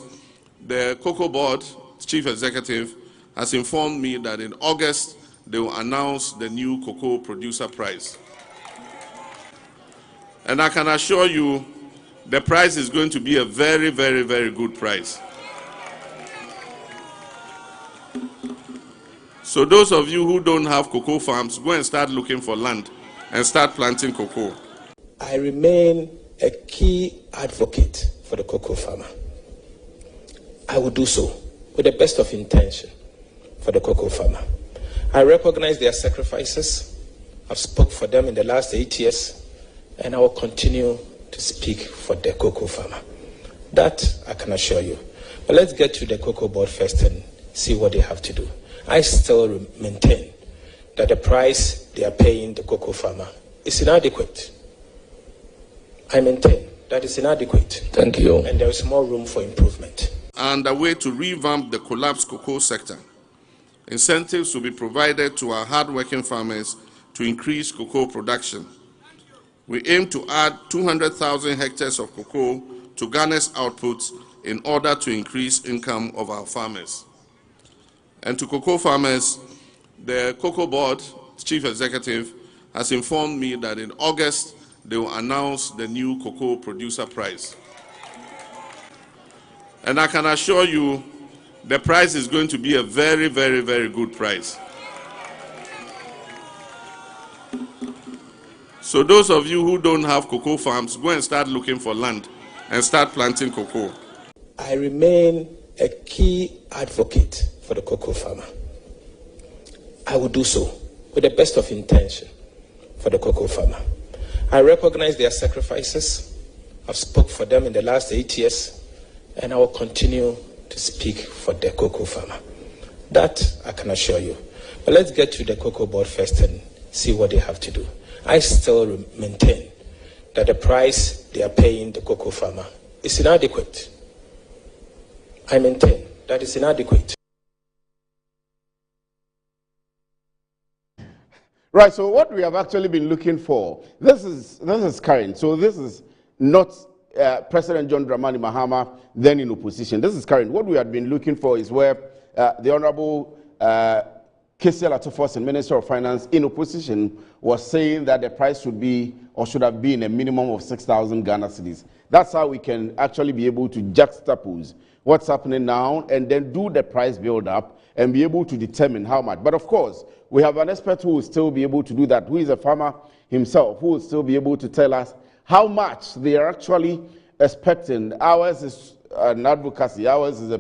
the Cocobod chief executive has informed me that in August they will announce the new cocoa producer price. And I can assure you the price is going to be a very, very, very good price. So those of you who don't have cocoa farms, go and start looking for land and start planting cocoa. I remain a key advocate for the cocoa farmer. I will do so with the best of intention for the cocoa farmer. I recognize their sacrifices. I've spoke for them in the last 8 years, and I will continue to speak for the cocoa farmer. That I can assure you. But let's get to the cocoa board first and see what they have to do. I still maintain that the price they are paying the cocoa farmer is inadequate. I maintain that is inadequate. Thank you. And there is more room for improvement. And a way to revamp the collapsed cocoa sector. Incentives will be provided to our hard-working farmers to increase cocoa production. We aim to add 200,000 hectares of cocoa to Ghana's output in order to increase income of our farmers. And to cocoa farmers, the Cocobod chief executive has informed me that in August they will announce the new cocoa producer price. And I can assure you the price is going to be a very, very, very good price. So those of you who don't have cocoa farms, go and start looking for land and start planting cocoa. I remain a key advocate for the cocoa farmer. I will do so with the best of intention for the cocoa farmer. I recognize their sacrifices. I've spoke for them in the last 8 years, and I will continue to speak for the cocoa farmer. That I can assure you. But let's get to the cocoa board first and see what they have to do. I still maintain that the price they are paying the cocoa farmer is inadequate. I maintain that is inadequate. Right, so what we have actually been looking for, this is current. So this is not President John Dramani Mahama then in opposition. This is current. What we had been looking for is where the Honorable K.C. Latoforson, Minister of Finance, in opposition, was saying that the price should be or should have been a minimum of 6,000 Ghana cedis. That's how we can actually be able to juxtapose what's happening now and then do the price build up and be able to determine how much. But of course, we have an expert who will still be able to do that, who is a farmer himself, who will still be able to tell us how much they are actually expecting. Ours is an advocacy, ours is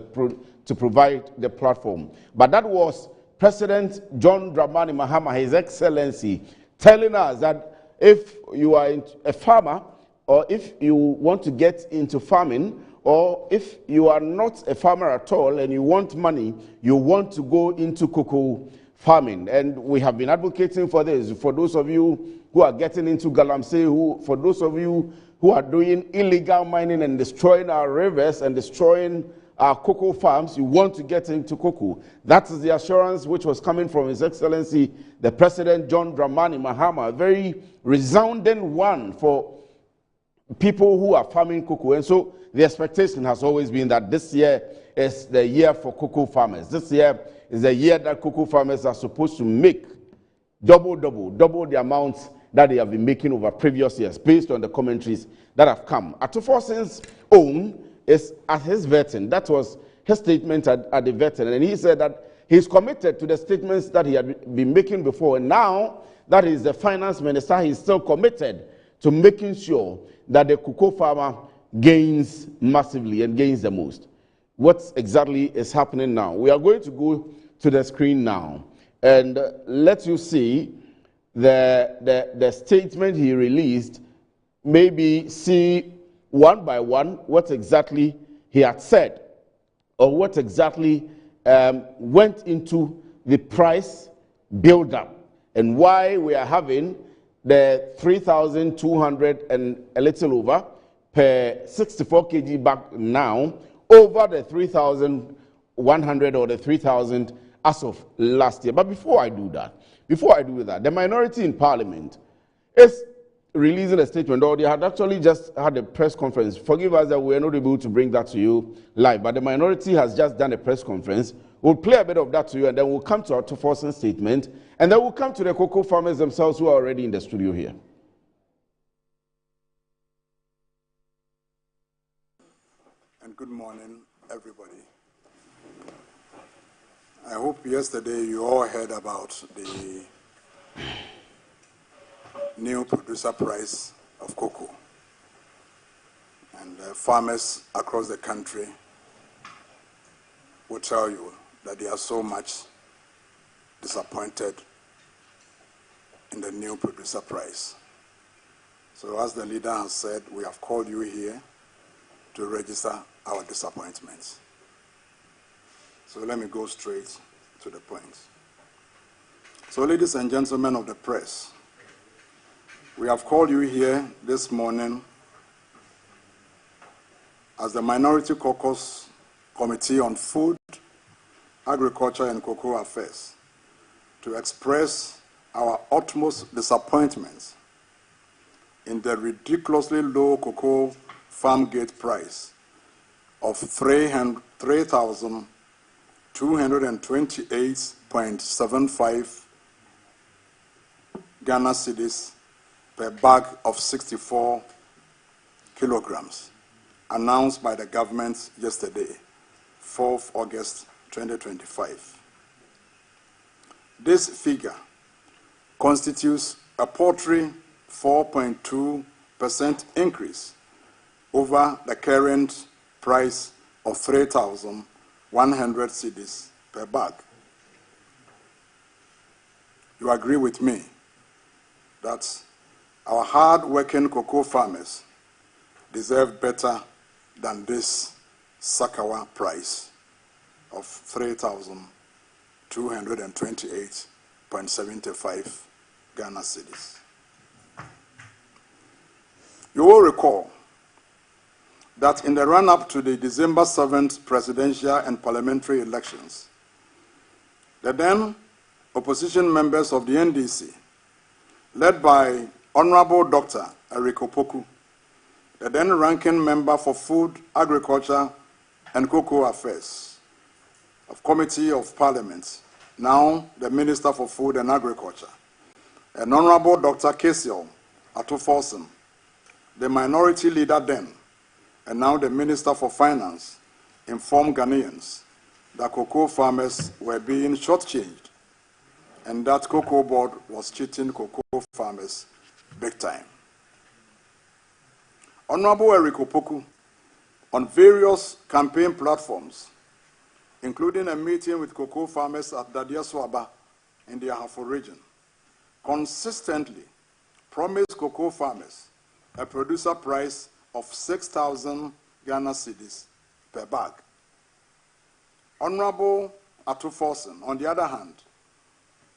to provide the platform. But that was President John Dramani Mahama, His Excellency, telling us that if you are a farmer or if you want to get into farming or if you are not a farmer at all and you want money, you want to go into cocoa farming. And we have been advocating for this. For those of you who are getting into galamsey, for those of you who are doing illegal mining and destroying our rivers and destroying our cocoa farms, you want to get into cocoa. That is the assurance which was coming from His Excellency, the President John Dramani Mahama, a very resounding one for people who are farming cocoa. And so the expectation has always been that this year is the year for cocoa farmers. This year is the year that cocoa farmers are supposed to make double the amounts that they have been making over previous years, based on the commentaries that have come. Atuforsen's own is at his vetting. That was his statement at the vetting. And he said that he's committed to the statements that he had been making before. And now that he's the finance minister, he's still committed to making sure that the cocoa farmer gains massively and gains the most. What exactly is happening now? We are going to go to the screen now and let you see the statement he released, maybe see one by one what exactly he had said or what exactly went into the price build-up and why we are having the 3,200 and a little over per 64 kg bag now over the 3,100 or the 3,000 as of last year. But before I do that, the minority in Parliament is releasing a statement, or they had actually just had a press conference. Forgive us that we are not able to bring that to you live, but the minority has just done a press conference. We'll play a bit of that to you, and then we'll come to our Atuforsen's statement, and then we'll come to the cocoa farmers themselves who are already in the studio here. And good morning, everybody. I hope yesterday you all heard about the new producer price of cocoa. And farmers across the country will tell you that they are so much disappointed in the new producer price. So as the leader has said, we have called you here to register our disappointments. So let me go straight to the point. So ladies and gentlemen of the press, we have called you here this morning as the Minority Caucus Committee on Food, Agriculture and Cocoa Affairs to express our utmost disappointment in the ridiculously low cocoa farm gate price of 3,228.75 Ghana cedis per bag of 64 kilograms, announced by the government yesterday, 4th August 2025. This figure constitutes a paltry 4.2% increase over the current price of 3,100 cedis per bag. You agree with me that our hard-working cocoa farmers deserve better than this Sakawa price of 3,228.75 Ghana cedis. You will recall that in the run-up to the December 7th presidential and parliamentary elections, the then opposition members of the NDC, led by Honorable Dr. Eric Opoku, the then ranking member for Food, Agriculture and Cocoa Affairs of Committee of Parliament, now the Minister for Food and Agriculture, and Honorable Dr. Kesiel Atuforsen, the minority leader then, and now the Minister for Finance, informed Ghanaians that cocoa farmers were being shortchanged and that Cocobod was cheating cocoa farmers big time. Honorable Eric Opoku, on various campaign platforms, including a meeting with cocoa farmers at Dadia Swaba in the Ahafo region, consistently promised cocoa farmers a producer price of 6,000 Ghana cedis per bag. Honorable Atuforsen, on the other hand,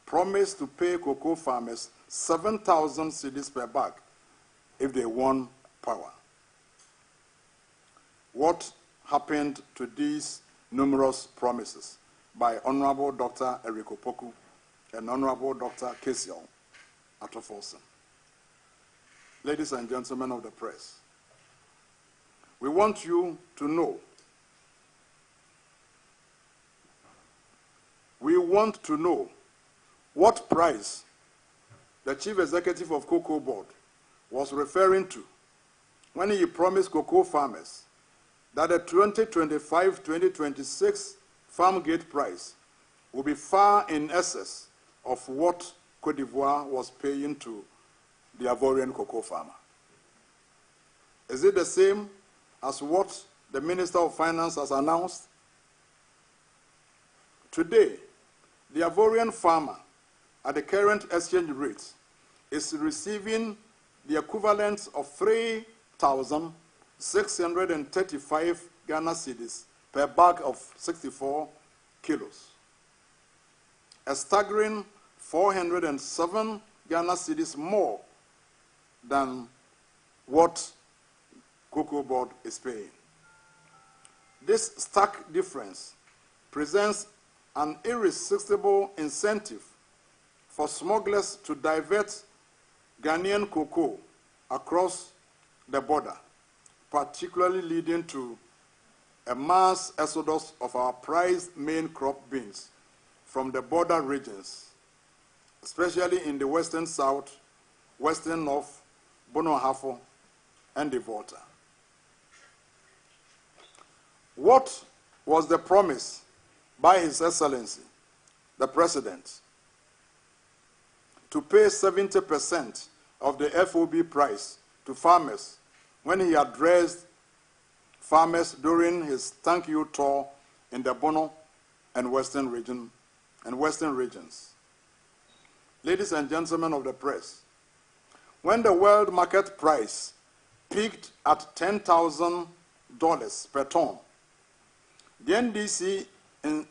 promised to pay cocoa farmers 7,000 cedis per bag if they won power. What happened to these numerous promises by Honorable Dr. Eric Opoku and Honorable Dr. Kesiel Atuforsen? Ladies and gentlemen of the press, we want you to know. We want to know what price the chief executive of Cocobod was referring to when he promised cocoa farmers that the 2025-2026 farm gate price will be far in excess of what Cote d'Ivoire was paying to the Ivorian cocoa farmer. Is it the same as what the Minister of Finance has announced? Today, the Ivorian farmer at the current exchange rate is receiving the equivalent of 3,635 Ghana cedis per bag of 64 kilos. A staggering 407 Ghana cedis more than what Cocobod is paying. This stark difference presents an irresistible incentive for smugglers to divert Ghanaian cocoa across the border, particularly leading to a mass exodus of our prized main crop beans from the border regions, especially in the Western South, Western North, Bono-Ahafo, and the Volta. What was the promise by His Excellency, the President, to pay 70% of the FOB price to farmers when he addressed farmers during his thank you tour in the Bono and Western regions? Ladies and gentlemen of the press, when the world market price peaked at $10,000 per ton, the NDC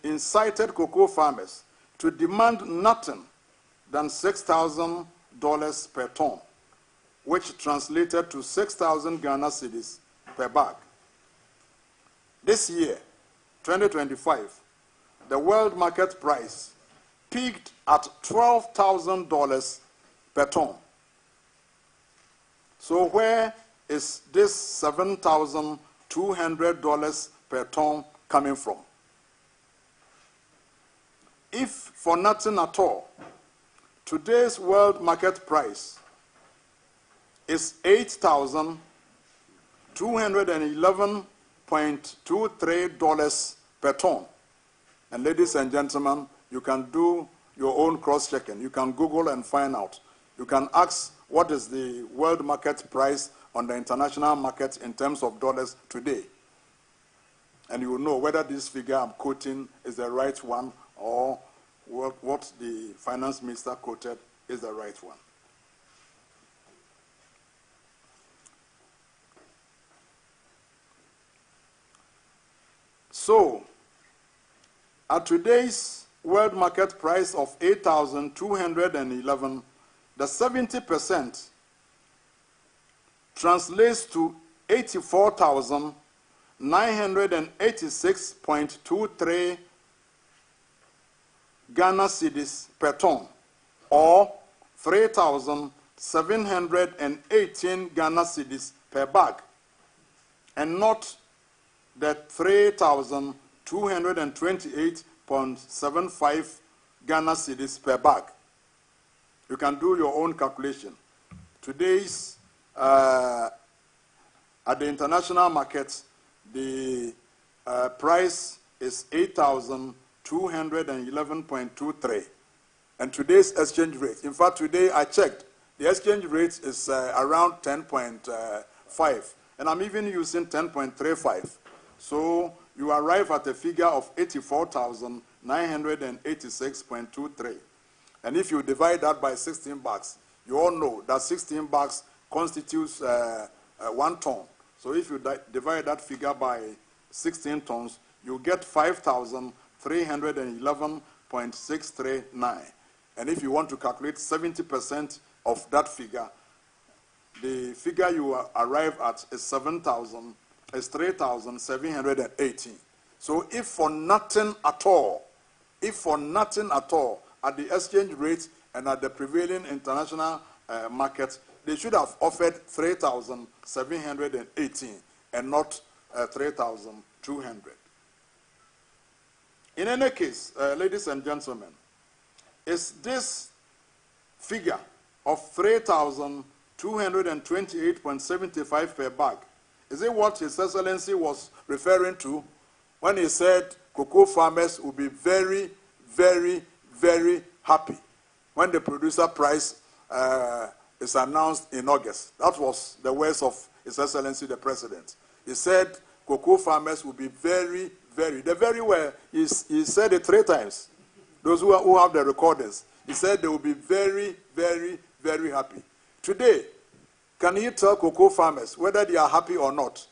incited cocoa farmers to demand nothing than $6,000 per ton, which translated to 6,000 Ghana cedis per bag. This year, 2025, the world market price peaked at $12,000 per ton. So where is this $7,200 per ton coming from? If for nothing at all, today's world market price is $8,211.23 per ton. And ladies and gentlemen, you can do your own cross-checking. You can Google and find out. You can ask what is the world market price on the international market in terms of dollars today. And you will know whether this figure I'm quoting is the right one or what the finance minister quoted is the right one. So, at today's world market price of 8,211, the 70% translates to 84,986.23 Ghana cedis per ton, or 3,718 Ghana cedis per bag, and not the 3,228.75 Ghana cedis per bag. You can do your own calculation. Today's, at the international market, the price is 8,211.23. And today's exchange rate, in fact, today I checked, the exchange rate is around 10.5. And I'm even using 10.35. So you arrive at a figure of 84,986.23. And if you divide that by 16 bags, you all know that 16 bags constitutes 1 ton. So So if you divide that figure by 16 tons, you get 5,311.639. And if you want to calculate 70% of that figure, the figure you arrive at is 3,718. So if for nothing at all, at the exchange rate and at the prevailing international market, they should have offered 3,718 and not 3,200. In any case, ladies and gentlemen, is this figure of 3,228.75 per bag, is it what His Excellency was referring to when he said cocoa farmers will be very, very, very happy when the producer price is announced in August? That was the words of His Excellency the President. He said cocoa farmers will be very, very, the very well, he said it 3 times. Those who have the recordings, he said they will be very, very, very happy. Today, can he tell cocoa farmers whether they are happy or not?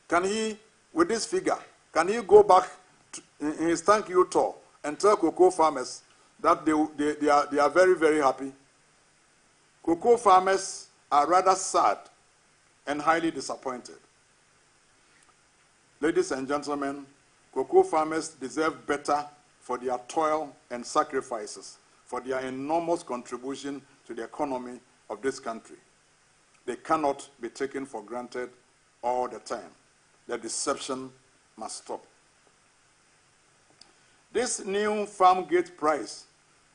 Can he, with this figure, can he go back in his thank you tour and tell cocoa farmers that they are very, very happy? Cocoa farmers are rather sad and highly disappointed. Ladies and gentlemen, cocoa farmers deserve better for their toil and sacrifices, for their enormous contribution to the economy of this country. They cannot be taken for granted all the time. The deception must stop. This new farm gate price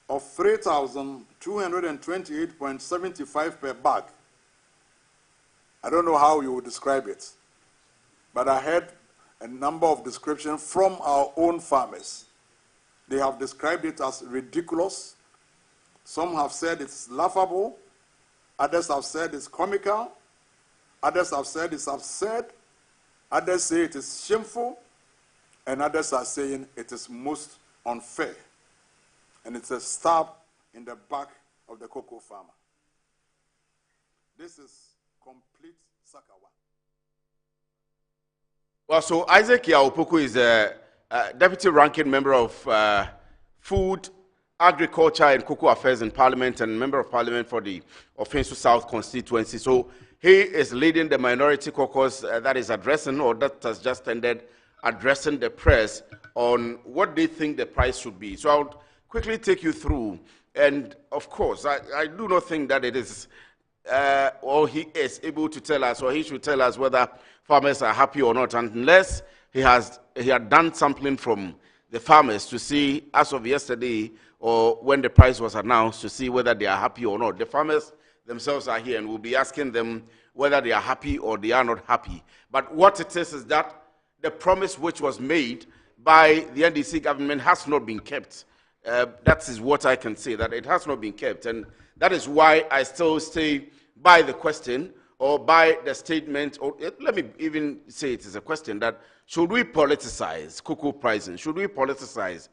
of 3,228.75 per bag, I don't know how you would describe it, but I heard a number of descriptions from our own farmers. They have described it as ridiculous. Some have said it's laughable. Others have said it's comical. Others have said it's absurd. Others say it is shameful. And others are saying it is most unfair. And it's a stab in the back of the cocoa farmer. This is complete sakawa. Well, so Isaac Yaopoku is a deputy ranking member of Food, Agriculture and Cocoa Affairs in Parliament and member of Parliament for the Offensive South constituency. So he is leading the minority caucus that is addressing, or that has just ended, addressing the press on what they think the price should be. So I'll quickly take you through. And of course, I do not think that it is, or he is able to tell us, or he should tell us whether farmers are happy or not, unless he had done sampling from the farmers to see, as of yesterday, or when the price was announced, to see whether they are happy or not. The farmers themselves are here, and we'll be asking them whether they are happy or they are not happy. But what it is that the promise which was made by the NDC government has not been kept. That is what I can say, that it has not been kept. And that is why I still stay by the question, or by the statement, or let me even say it is a question, that should we politicize cocoa pricing? Should we politicize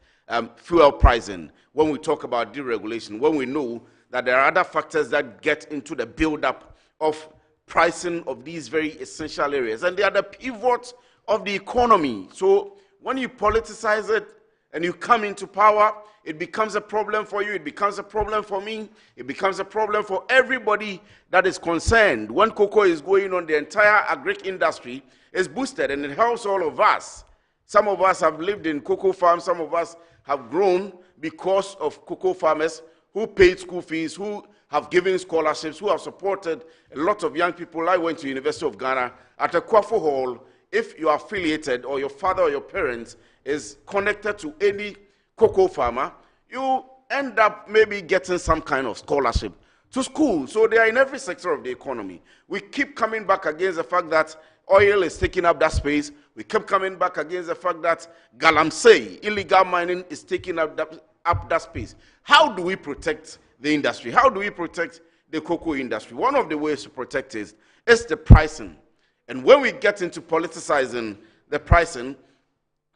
fuel pricing when we talk about deregulation, when we know that there are other factors that get into the build-up of pricing of these very essential areas, and they are the pivot of the economy. So when you politicize it and you come into power, it becomes a problem for you, it becomes a problem for me, it becomes a problem for everybody that is concerned. When cocoa is going on, the entire agric industry is boosted, and it helps all of us. Some of us have lived in cocoa farms, some of us have grown because of cocoa farmers who paid school fees, who have given scholarships, who have supported a lot of young people. I went to University of Ghana at a Kwafo Hall. If you are affiliated, or your father or your parents is connected to any cocoa farmer, you end up maybe getting some kind of scholarship to school. So they are in every sector of the economy. We keep coming back against the fact that oil is taking up that space. We keep coming back against the fact that galamsey, illegal mining, is taking up that space. How do we protect the industry? How do we protect the cocoa industry? One of the ways to protect it is the pricing. And when we get into politicizing the pricing,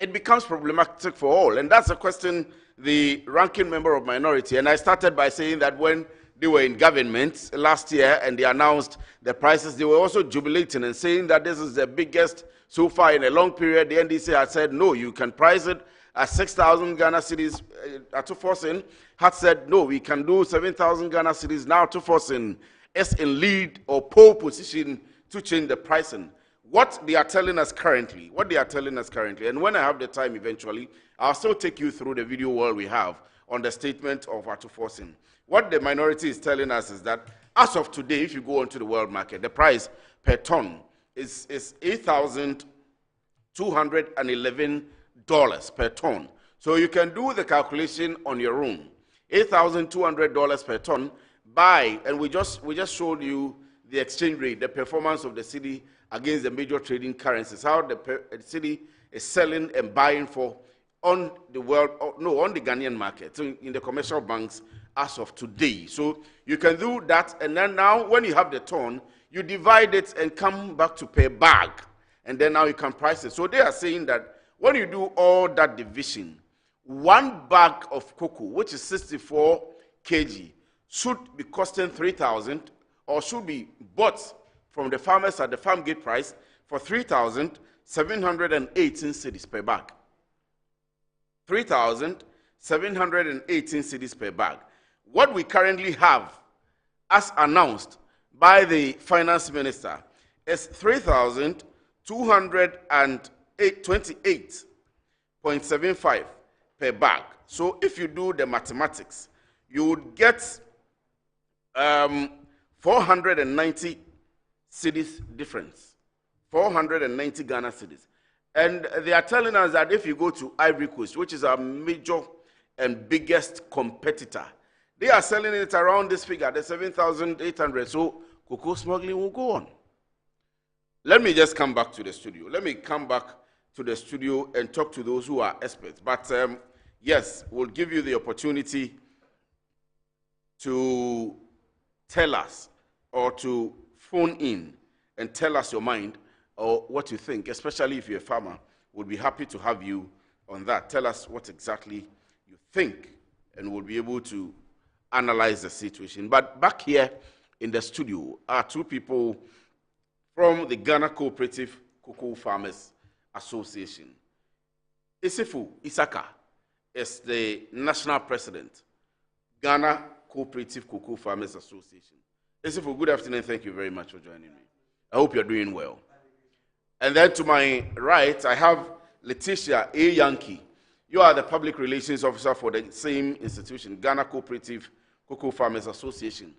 it becomes problematic for all. And that's a question the ranking member of minority. And I started by saying that when they were in government last year and they announced the prices. They were also jubilating and saying that this is the biggest so far in a long period. The NDC had said, no, you can price it at 6,000 Ghana cedis. Atuforsen had said, no, we can do 7,000 Ghana cedis. Now Atuforsen is in lead or pole position to change the pricing. What they are telling us currently, and when I have the time eventually, I'll still take you through the video wall we have on the statement of Atuforsen. What the minority is telling us is that as of today, if you go onto the world market, the price per ton is $8,211 per ton. So you can do the calculation on your own. $8,200 per ton by, and we just showed you the exchange rate, the performance of the city against the major trading currencies, how the city is selling and buying for on the world, on the Ghanaian market, so in the commercial banks as of today. So you can do that, and then now when you have the ton, you divide it and come back to per bag, and then now you can price it. So they are saying that when you do all that division, one bag of cocoa, which is 64 kg, should be costing 3,000, or should be bought from the farmers at the farm gate price for 3,718 cedis per bag. 3,718 cedis per bag. What we currently have, as announced by the finance minister, is 3,228.75 per bag. So if you do the mathematics, you would get 490 cedis difference, 490 Ghana cedis. And they are telling us that if you go to Ivory Coast, which is our major and biggest competitor, they are selling it around this figure, the 7,800. So cocoa smuggling will go on. Let me just come back to the studio. Let me come back to the studio and talk to those who are experts. But yes, we'll give you the opportunity to tell us or to phone in and tell us your mind or what you think, especially if you're a farmer. We'll be happy to have you on that. Tell us what exactly you think, and we'll be able to analyze the situation. But back here in the studio are two people from the Ghana Cooperative Cocoa Farmers Association. Isifu Isaka is the national president, Ghana Cooperative Cocoa Farmers Association. Isifu, good afternoon. Thank you very much for joining me. I hope you're doing well. And then to my right, I have Letitia A. Yankee. You are the public relations officer for the same institution, Ghana Cooperative Cocoa Farmers Association.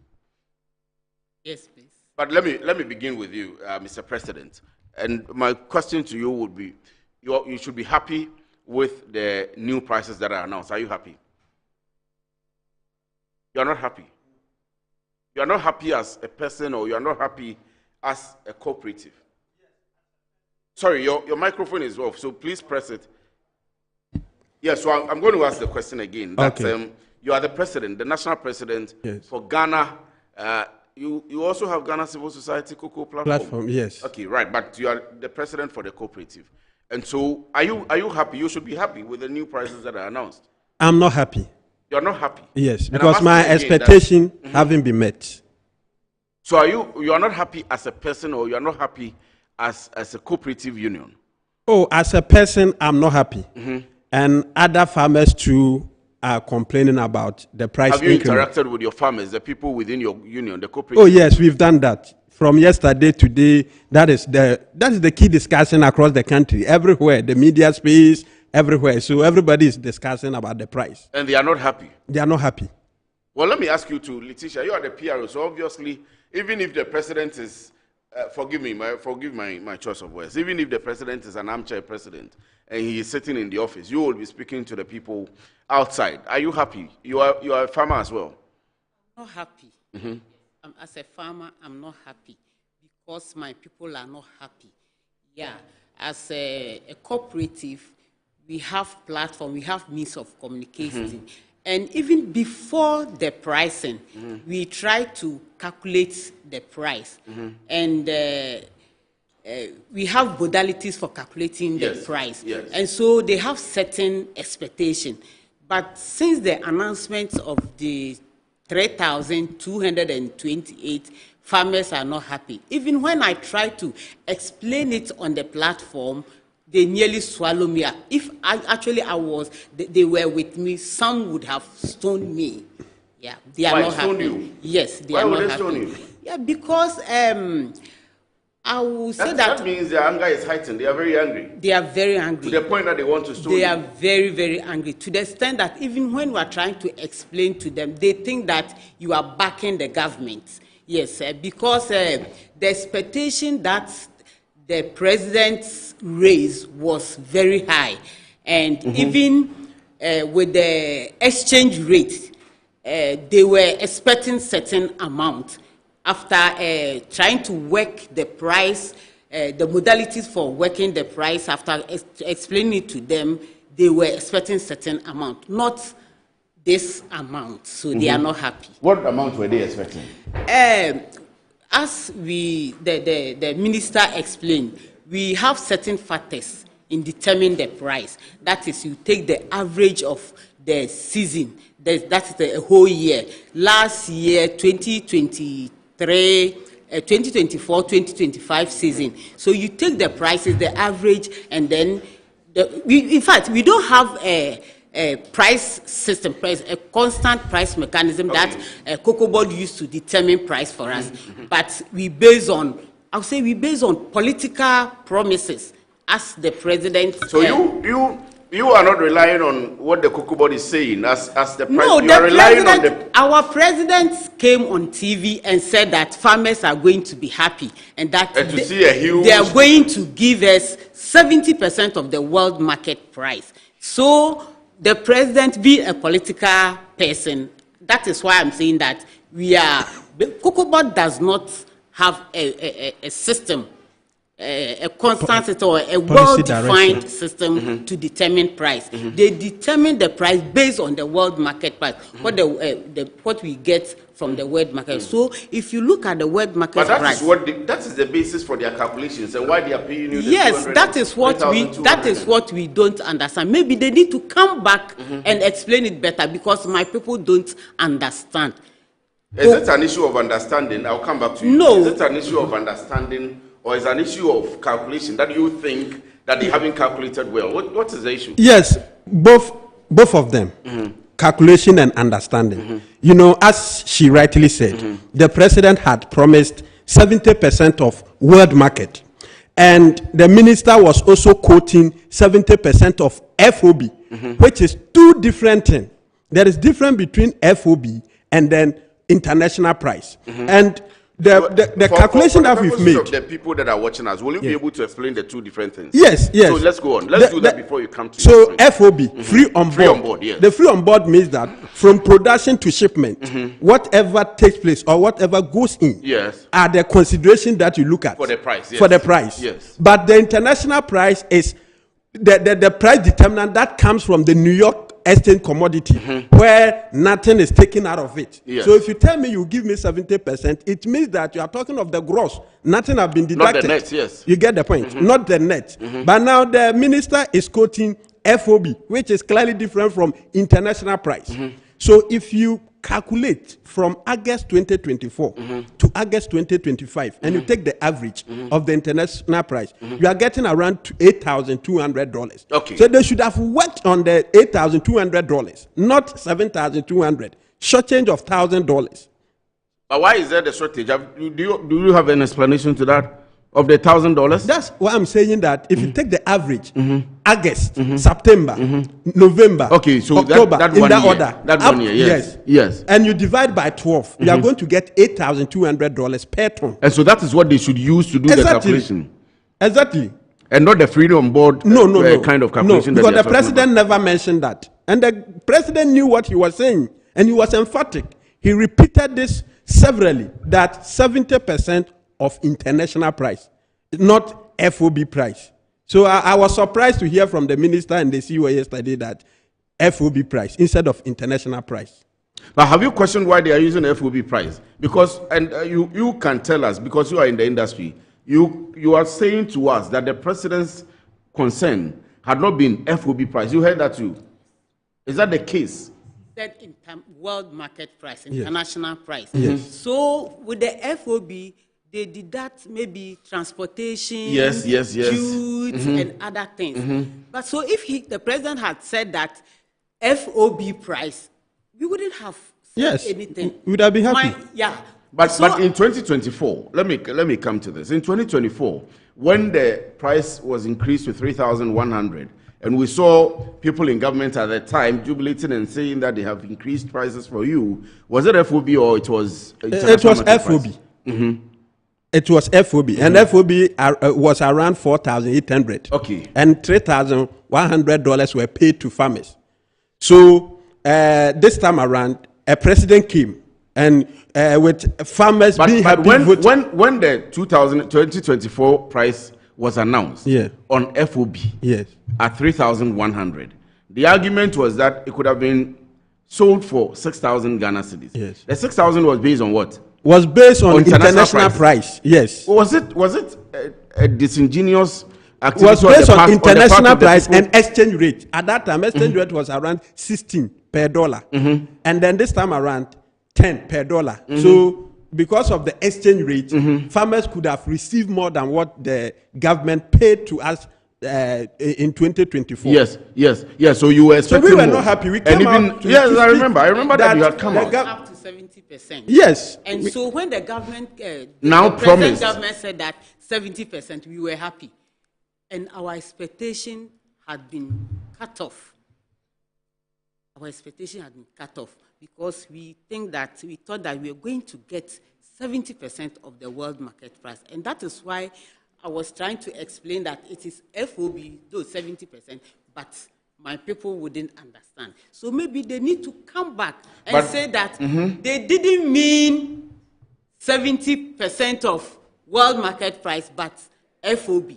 Yes, please. But let me begin with you, Mr. President. And my question to you would be, you should be happy with the new prices that are announced. Are you happy? You are not happy. You are not happy as a person, or you are not happy as a cooperative. Sorry, your microphone is off, so please press it. Yes, so I'm going to ask the question again. That, okay. You are the president, the national president, yes, for Ghana. You also have Ghana Civil Society Cocoa Platform. Yes. Okay, right, but you are the president for the cooperative. And so are you happy? You should be happy with the new prices that are announced. I'm not happy. You're not happy? Yes, because my expectation haven't been met. So you are not happy as a person, or you are not happy as a cooperative union? Oh, as a person, I'm not happy. And other farmers too are complaining about the price increment. Have you interacted with your farmers, the people within your union, the cooperative? Oh yes, we've done that. From yesterday to today, that is the key discussion across the country, everywhere, the media space, everywhere. So everybody is discussing about the price. And they are not happy? They are not happy. Well, let me ask you too, Letitia, you are the PRO, so obviously, even if the president is, forgive my choice of words, even if the president is an armchair president and he is sitting in the office, you will be speaking to the people outside. Are you happy? You are a farmer as well? I'm not happy. As a farmer, I'm not happy because my people are not happy. Yeah, as a cooperative, we have platform, we have means of communicating. And even before the pricing, we try to calculate the price. And we have modalities for calculating the price. Yes. And so they have certain expectation. But since the announcement of the 3,228. Farmers are not happy. Even when I try to explain it on the platform, they nearly swallow me up. If they were with me, some would have stoned me. Yeah, they are not happy. You? Yes, they Why are would not they stone happy. you? Yeah, because I will say that means their anger is heightened. They are very angry. They are very angry. To the point that they want to stone They you. are very, very angry. To the extent that even when we are trying to explain to them, they think that you are backing the government. Yes, because the expectation that the president's raise was very high. And even with the exchange rate, they were expecting certain amount. After trying to work the price, the modalities for working the price, after explaining it to them, they were expecting certain amount, not this amount. So they are not happy. What amount were they expecting? As the minister explained, we have certain factors in determining the price. That is, you take the average of the season. That's the whole year. Last year, 2024-2025 season. So you take the prices, the average, and then in fact, we don't have a price system, a constant price mechanism that Cocobod used to determine price for us. But we base on political promises as the president. So you are not relying on what the Cocobod is saying as the price. No, you are relying on the. Our president came on TV and said that farmers are going to be happy and that they are going to give us 70% of the world market price. So the president, being a political person, that is why I'm saying that Cocobod does not have a system, a constant system or a well-defined system to determine price. They determine the price based on the world market price, what we get from the world market. So if you look at the world market price, that is the basis for their calculations and why they are paying you. Yes, that is what we don't understand. Maybe they need to come back and explain it better because my people don't understand. Is it an issue of understanding? I'll come back to you. No. Is it an issue of understanding or is it an issue of calculation that you think that they haven't calculated well? What is the issue? Yes, both of them. Calculation and understanding. You know, as she rightly said, the president had promised 70% of world market. And the minister was also quoting 70% of FOB, which is two different things. There is difference between FOB and then international price. And the calculation that we've made. Of the people that are watching us, will you be able to explain the two different things? Yes. So let's go on. Let's do that before you come to. So FOB, free on board. Free on board, yes. The free on board means that from production to shipment, whatever takes place or whatever goes in, are the consideration that you look at for the price. Yes. For the price. Yes. But the international price is the price determinant that comes from the New York exchange commodity, where nothing is taken out of it. Yes. So if you tell me you give me 70%, it means that you are talking of the gross. Nothing has been deducted. Not the net, yes. You get the point. Not the net. But now the minister is quoting FOB, which is clearly different from international price. So if you calculate from August 2024 to August 2025, and you take the average of the international price, you are getting around $8,200. Okay. So they should have worked on the $8,200, not $7,200. Short change of $1,000. But why is there the shortage? Do you have an explanation to that? Of the $1,000? That's why I'm saying that if you take the average, August, September, November, so October, that in one that year, order. that 1 year, yes. And you divide by 12, you are going to get $8,200 per ton. And so that is what they should use to do the calculation. Exactly. And not the freedom on board no. kind of calculation. No, because the president never mentioned that. And the president knew what he was saying, and he was emphatic. He repeated this severally, that 70% of international price, not FOB price. So I was surprised to hear from the minister and the CEO yesterday that FOB price instead of international price. But have you questioned why they are using FOB price? Because, and you can tell us, because you are in the industry, you are saying to us that the president's concern had not been FOB price. You heard that too. Is that the case? said world market price, international price. Yes. So with the FOB, they deduct maybe transportation, goods, and other things. But so if the president had said that FOB price, we wouldn't have said anything. Would I be happy? But in 2024, let me come to this. In 2024, when the price was increased to 3,100, and we saw people in government at the time jubilating and saying that they have increased prices for you, was it FOB or it was? It was FOB. It was FOB, and FOB was around 4,800. Okay. And $3,100 were paid to farmers. So this time around, a president came, and with farmers being happy. When the 2024 price was announced on FOB at 3,100, the argument was that it could have been sold for 6,000 Ghana cedis. Yes. The 6,000 was based on what? Was based on international price. Yes. Was it a disingenuous activity? Was based on international price and exchange rate. At that time, exchange rate was around 16 per dollar, and then this time around 10 per dollar. So because of the exchange rate, farmers could have received more than what the government paid to us in 2024. Yes. So you were expecting So we were more. not happy. We came out to I remember that you had come out. Up to 70%. Yes. And so when the government now the promised, government said that 70%, we were happy, and our expectation had been cut off. Our expectation had been cut off because we thought that we were going to get 70% of the world market price, and that is why I was trying to explain that it is FOB, though 70%, but my people wouldn't understand. So maybe they need to come back and say that they didn't mean 70% of world market price, but FOB.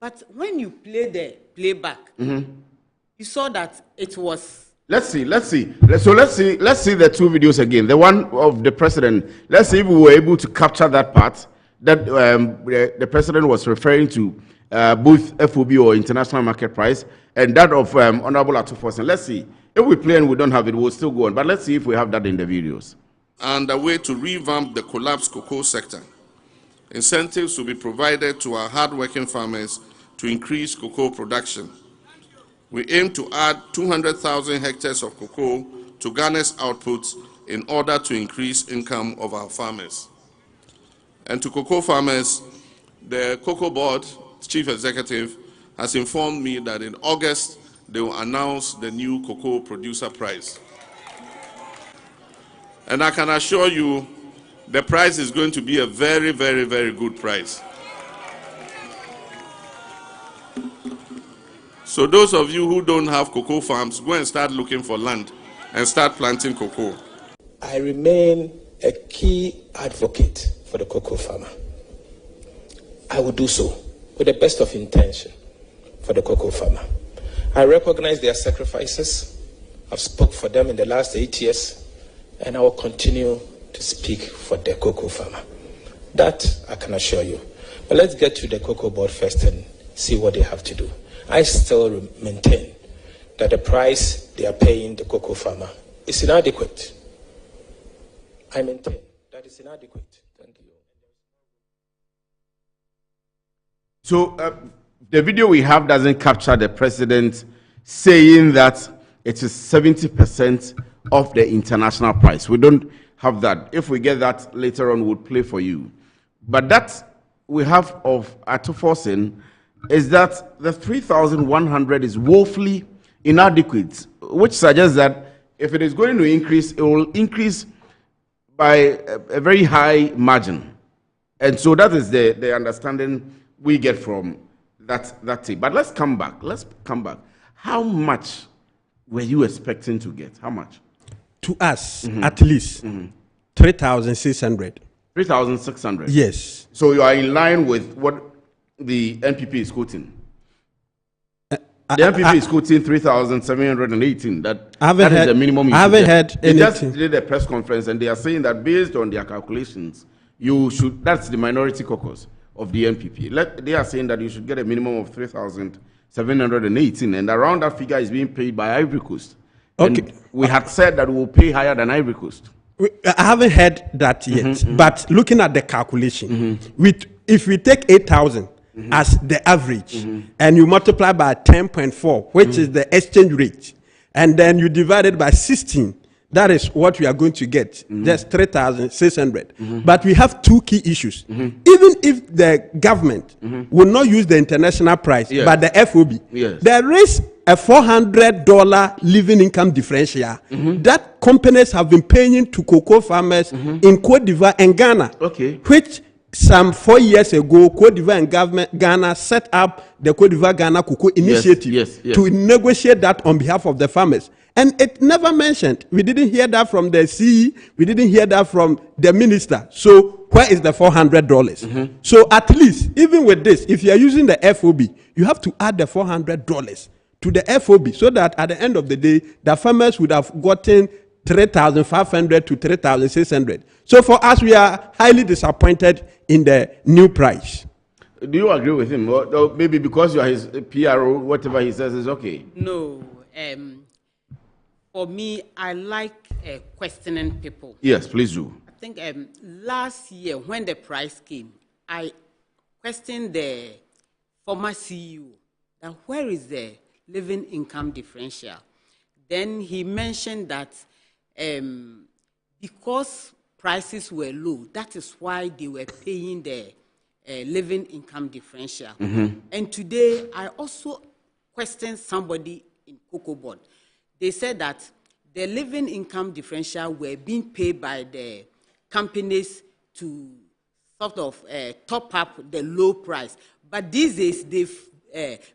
But when you play the playback, you saw that it was. Let's see. So let's see the two videos again. The one of the president. Let's see if we were able to capture that part that the president was referring to, both FOB or international market price, and that of Honorable Atufosin. Let's see. If we play and we don't have it, we'll still go on. But let's see if we have that in the videos. And a way to revamp the collapsed cocoa sector. Incentives will be provided to our hard-working farmers to increase cocoa production. We aim to add 200,000 hectares of cocoa to Ghana's outputs in order to increase income of our farmers. And to cocoa farmers, the Cocobod chief executive has informed me that in August they will announce the new cocoa producer price. And I can assure you the price is going to be a very, very, very good price. So those of you who don't have cocoa farms, go and start looking for land and start planting cocoa. I remain a key advocate for the cocoa farmer. I will do so with the best of intention for the cocoa farmer. I recognize their sacrifices. I've spoke for them in the last 8 years, and I will continue to speak for the cocoa farmer. That I can assure you. But let's get to the Cocobod first and see what they have to do. I still maintain that the price they are paying the cocoa farmer is inadequate. I maintain that it's inadequate. Thank you. So the video we have doesn't capture the president saying that it is 70% of the international price. We don't have that. If we get that later on, we'll play for you. But that we have of Atufosin is that the 3,100 is woefully inadequate, which suggests that if it is going to increase, it will increase by a very high margin. And so that is the understanding we get from that thing. But let's come back. How much were you expecting to get? How much? To us, at least 3,600. 3,600? Yes. So you are in line with what the NPP is quoting? The NPP is quoting 3,718. That is the minimum. I haven't heard anything. They just did a press conference and they are saying that based on their calculations, you should. That's the minority caucus of the NPP. They are saying that you should get a minimum of 3,718, and around that figure is being paid by Ivory Coast. Okay. And we had said that we'll pay higher than Ivory Coast. I haven't heard that yet, but looking at the calculation, if we take 8,000 as the average, and you multiply by 10.4, which is the exchange rate, and then you divide it by 16, that is what we are going to get. That's 3,600. But we have two key issues. Even if the government will not use the international price, but the FOB, there is a $400 living income differential that companies have been paying to cocoa farmers in Cote d'Ivoire and Ghana, which some 4 years ago, Cote d'Ivoire and Ghana set up the Cote d'Ivoire Ghana Cocoa Initiative to negotiate that on behalf of the farmers. And it never mentioned. We didn't hear that from the CE. We didn't hear that from the minister. So where is the $400? So at least, even with this, if you are using the FOB, you have to add the $400 to the FOB so that at the end of the day, the farmers would have gotten 3,500 to 3,600. So for us, we are highly disappointed in the new price. Do you agree with him? Or maybe because you are his PRO, whatever he says is okay? No. For me, I like questioning people. Yes, please do. I think last year when the price came, I questioned the former CEO that where is the living income differential? Then he mentioned that because prices were low, that is why they were paying the living income differential. And today, I also questioned somebody in Cocobod. They said that the living income differential were being paid by the companies to sort of top up the low price. But these days, they've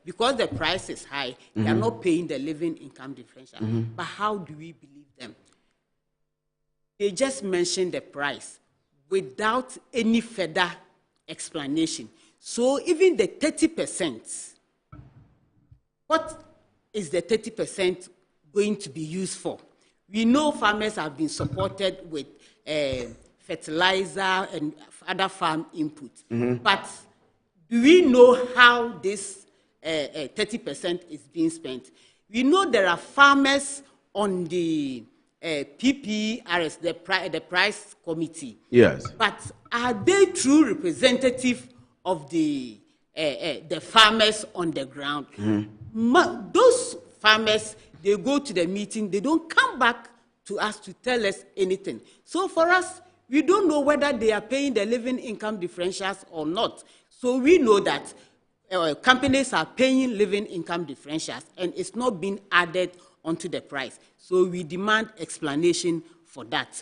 because the price is high, they are not paying the living income differential. But how do we believe them? They just mentioned the price without any further explanation. So even the 30%, what is the 30% going to be used for? We know farmers have been supported with fertilizer and other farm inputs. But do we know how this 30% is being spent? We know there are farmers on the PPRS, the price committee. Yes. But are they true representative of the farmers on the ground? Those farmers, they go to the meeting, they don't come back to us to tell us anything. So for us, we don't know whether they are paying the living income differentials or not. So we know that companies are paying living income differentials and it's not being added onto the price. So we demand explanation for that.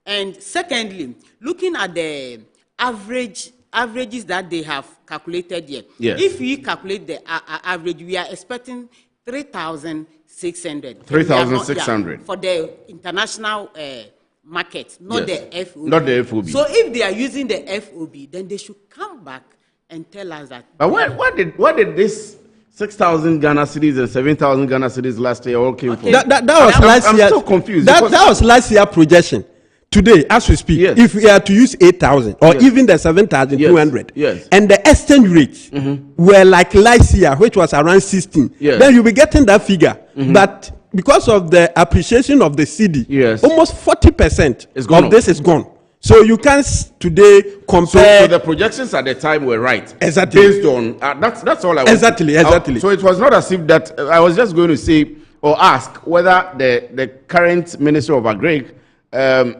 And secondly, looking at the averages that they have calculated here, if we calculate the average, we are expecting 3,600. 3,600 for the international market, not the FOB. Not the FOB. So if they are using the FOB, then they should come back and tell us that. But what did this 6,000 Ghana cedis and 7,000 Ghana cedis last year all came from? That was last year. I'm so confused. That was last year projection. Today, as we speak, if we are to use 8,000 or even the 7,200, and the exchange rates were like last year, which was around 16, then you'll be getting that figure. But because of the appreciation of the cedi, almost 40% of this is gone. So you can't today compare. So the projections at the time were right. Exactly. Based on that's all I want. Exactly. So it was not as if that I was just going to say or ask whether the current Minister of Agri and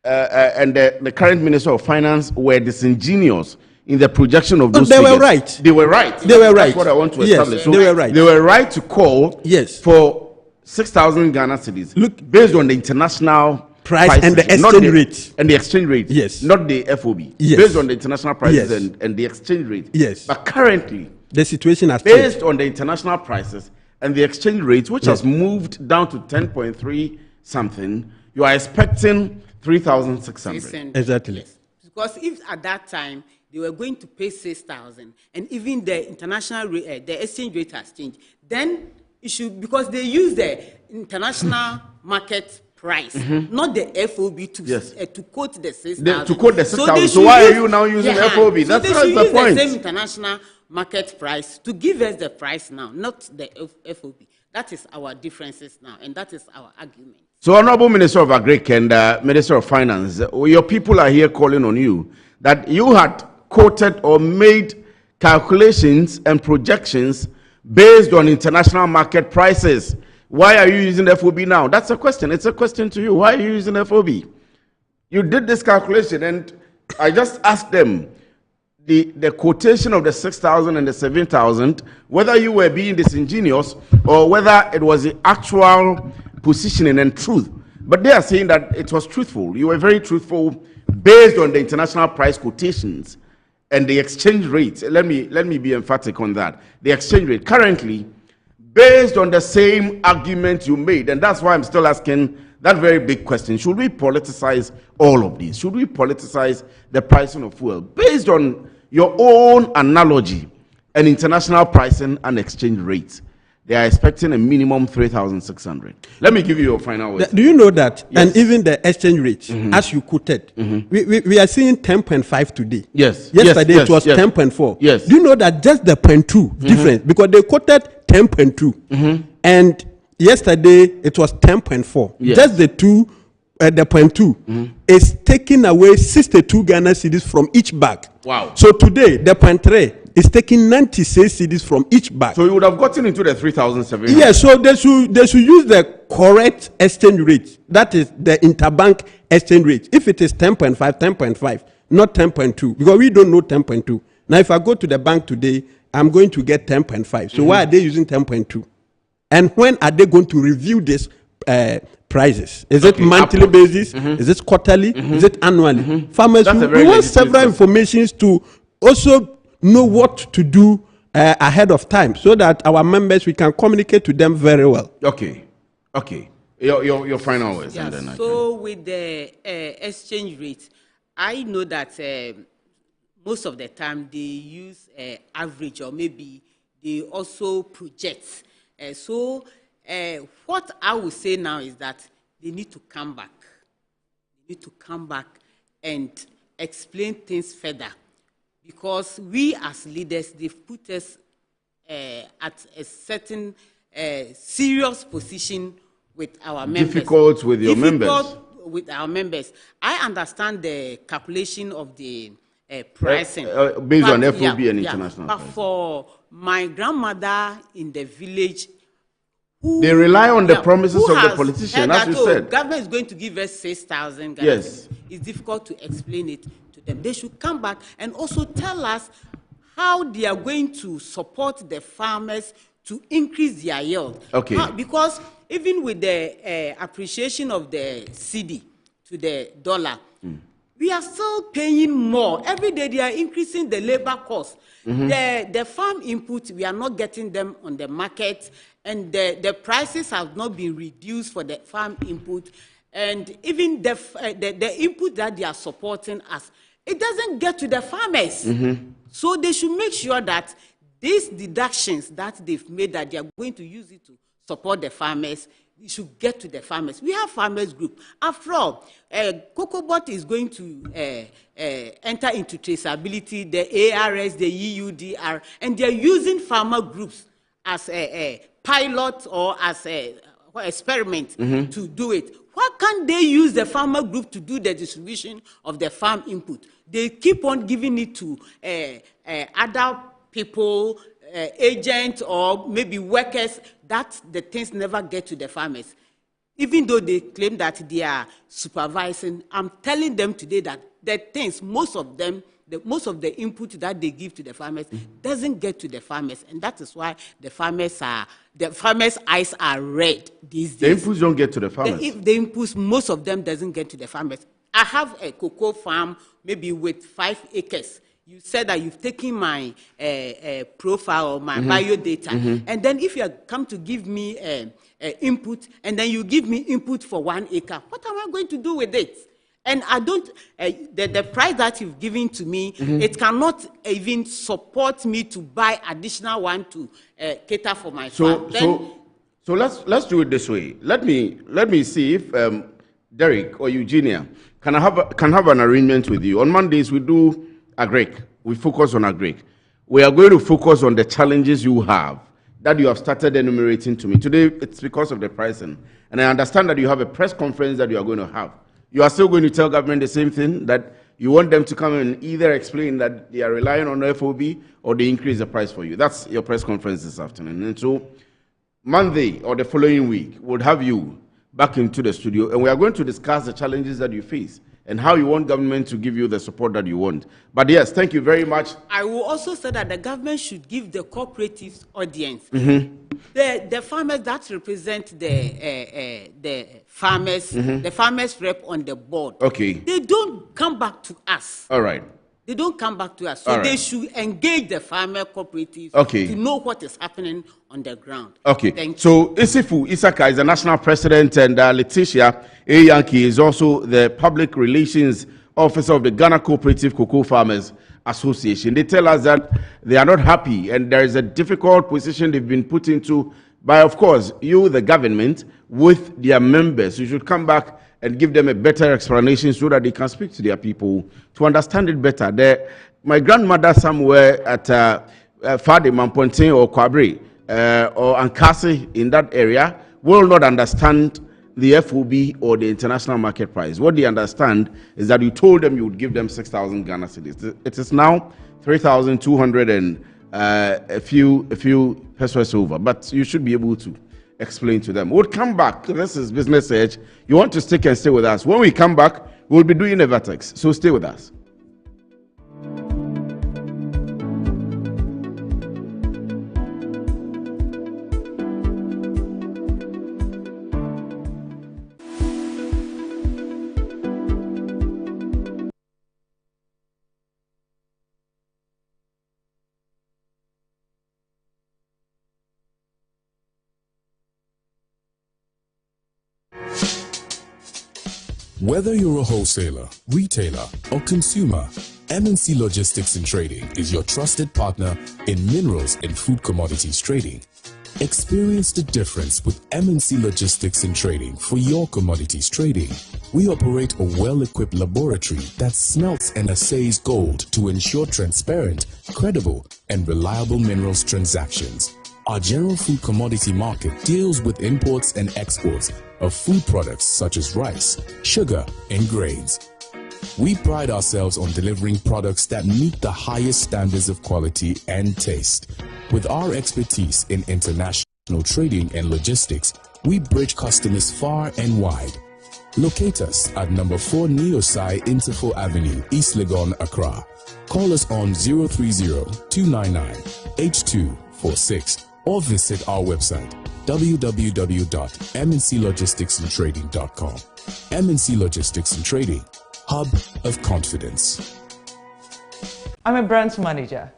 the current Minister of Finance were disingenuous in the projection of those figures. They were right. They were right. They were right. That's what I want to establish. So they were right. They were right to call for 6,000 Ghana cedis. Look, based on the international price and the exchange rate. And the exchange rate. Yes. Not the FOB. Yes. Based on the international prices and the exchange rate. Yes. But currently, the situation has based changed. on the international prices and the exchange rate, which has moved down to 10.3 something, you are expecting 3,600. Exactly. Yes. Because if at that time they were going to pay 6,000 and even the international rate, the exchange rate has changed, then it should, because they use the international market price, not the FOB to quote the 6,000. To quote the 6,000. So why are you now using FOB? That's not the point. The same international market price to give us the price now, not the FOB. That is our differences now, and that is our argument. So, Honorable Minister of Agric and Minister of Finance, your people are here calling on you that you had quoted or made calculations and projections based on international market prices. Why are you using FOB now? That's a question. It's a question to you. Why are you using FOB? You did this calculation, and I just asked them the quotation of the 6,000 and the 7,000, whether you were being disingenuous or whether it was the actual positioning and truth. But they are saying that it was truthful. You were very truthful based on the international price quotations and the exchange rate. Let me be emphatic on that. The exchange rate currently, based on the same argument you made, and that's why I'm still asking that very big question. Should we politicize all of these? Should we politicize the pricing of fuel based on your own analogy and international pricing and exchange rates? They are expecting a minimum 3,600. Let me give you your final words. Do you know that? Yes. And even the exchange rate, as you quoted, we are seeing 10.5 today. Yes. Yesterday it was 10.4. Yes. Do you know that just the 0.2 difference? Because they quoted 10.2. And yesterday it was 10.4. Yes. Just the 0.2 is taking away 62 Ghana cedis from each bag. Wow. So today, the 0.3 is taking 96 cedis from each bag. So you would have gotten into the 3,700. Yes, so they should use the correct exchange rate. That is the interbank exchange rate. If it is 10.5, 10.5, not 10.2, because we don't know 10.2. Now, if I go to the bank today, I'm going to get 10.5. So why are they using 10.2? And when are they going to review this prices? Is it monthly basis? Is it quarterly? Is it annually? Farmers, we want several informations to also know what to do ahead of time, so that our members, we can communicate to them very well. Okay. Your final words. Yeah, so with the exchange rate, I know that most of the time they use average, or maybe they also project. So what I would say now is that they need to come back. They need to come back and explain things further. Because we as leaders, they've put us at a certain serious position with our members. Difficult with your members. Difficult with our members. I understand the calculation of the pricing. Based on FOB and international But for my grandmother in the village, they rely on the promises of the politician, as you said. Government is going to give us 6,000. Yes. It's difficult to explain it to them. They should come back and also tell us how they are going to support the farmers to increase their yield. Okay. Because even with the appreciation of the cedi to the dollar, we are still paying more. Every day they are increasing the labor cost. The farm input, we are not getting them on the market, and the prices have not been reduced for the farm input. And even the input that they are supporting us, it doesn't get to the farmers. So they should make sure that these deductions that they've made, that they are going to use it to support the farmers, we should get to the farmers. We have farmers group. After all, Cocobod is going to enter into traceability, the ARS, the EUDR, and they're using farmer groups as a pilot or as a experiment to do it. Why can't they use the farmer group to do the distribution of the farm input? They keep on giving it to other people, agents, or maybe workers, that the things never get to the farmers. Even though they claim that they are supervising, I'm telling them today that the things, most of them, most of the input that they give to the farmers doesn't get to the farmers, and that is why the farmers' eyes are red these days. The inputs don't get to the farmers. The inputs, most of them doesn't get to the farmers. I have a cocoa farm, maybe with 5 acres. You said that you've taken my profile or my bio data, and then if you come to give me input, and then you give me input for 1 acre, what am I going to do with it? And I don't, the price that you've given to me, it cannot even support me to buy additional one to cater for my farm. So let's do it this way. Let me see if Derek or Eugenia can have an arrangement with you. On Mondays we do agric. We focus on agric. We are going to focus on the challenges you have that you have started enumerating to me. Today, it's because of the pricing. And I understand that you have a press conference that you are going to have. You are still going to tell government the same thing, that you want them to come and either explain that they are relying on FOB or they increase the price for you. That's your press conference this afternoon. And so Monday or the following week, we'll have you back into the studio, and we are going to discuss the challenges that you face and how you want government to give you the support that you want. But yes, thank you very much. I will also say that the government should give the cooperatives audience, the farmers that represent the farmers, the farmers rep on the board. Okay. They don't come back to us. All right. They don't come back to us. So they should engage the farmer cooperatives to know what is happening on the ground. Okay. Thank so Isifu Isaka is the national president, and Letitia A. Yankee is also the public relations officer of the Ghana Cooperative Cocoa Farmers Association. They tell us that they are not happy and there is a difficult position they've been put into by, of course, you, the government, with their members. You should come back and give them a better explanation so that they can speak to their people to understand it better. My grandmother somewhere at Fade Mampontin or Kwabre or Ankasi in that area will not understand the FOB or the international market price. What they understand is that you told them you would give them 6,000 Ghana cedis. It is now 3,200 and a few pesos over, but you should be able to explain to them. We'll come back. This is Business Edge. You want to stick and stay with us. When we come back, we'll be doing a vertex, so stay with us. Whether you're a wholesaler, retailer, or consumer, MNC Logistics and Trading is your trusted partner in minerals and food commodities trading. Experience the difference with MNC Logistics and Trading for your commodities trading. We operate a well-equipped laboratory that smelts and assays gold to ensure transparent, credible, and reliable minerals transactions. Our general food commodity market deals with imports and exports of food products such as rice, sugar, and grains. We pride ourselves on delivering products that meet the highest standards of quality and taste. With our expertise in international trading and logistics, we bridge customers far and wide. Locate us at number 4 Neosai Interfo Avenue, East Legon, Accra. Call us on 030-299-8246 or visit our website www.mnclogisticsandtrading.com. MNC Logistics and Trading, hub of confidence. I'm a brand manager.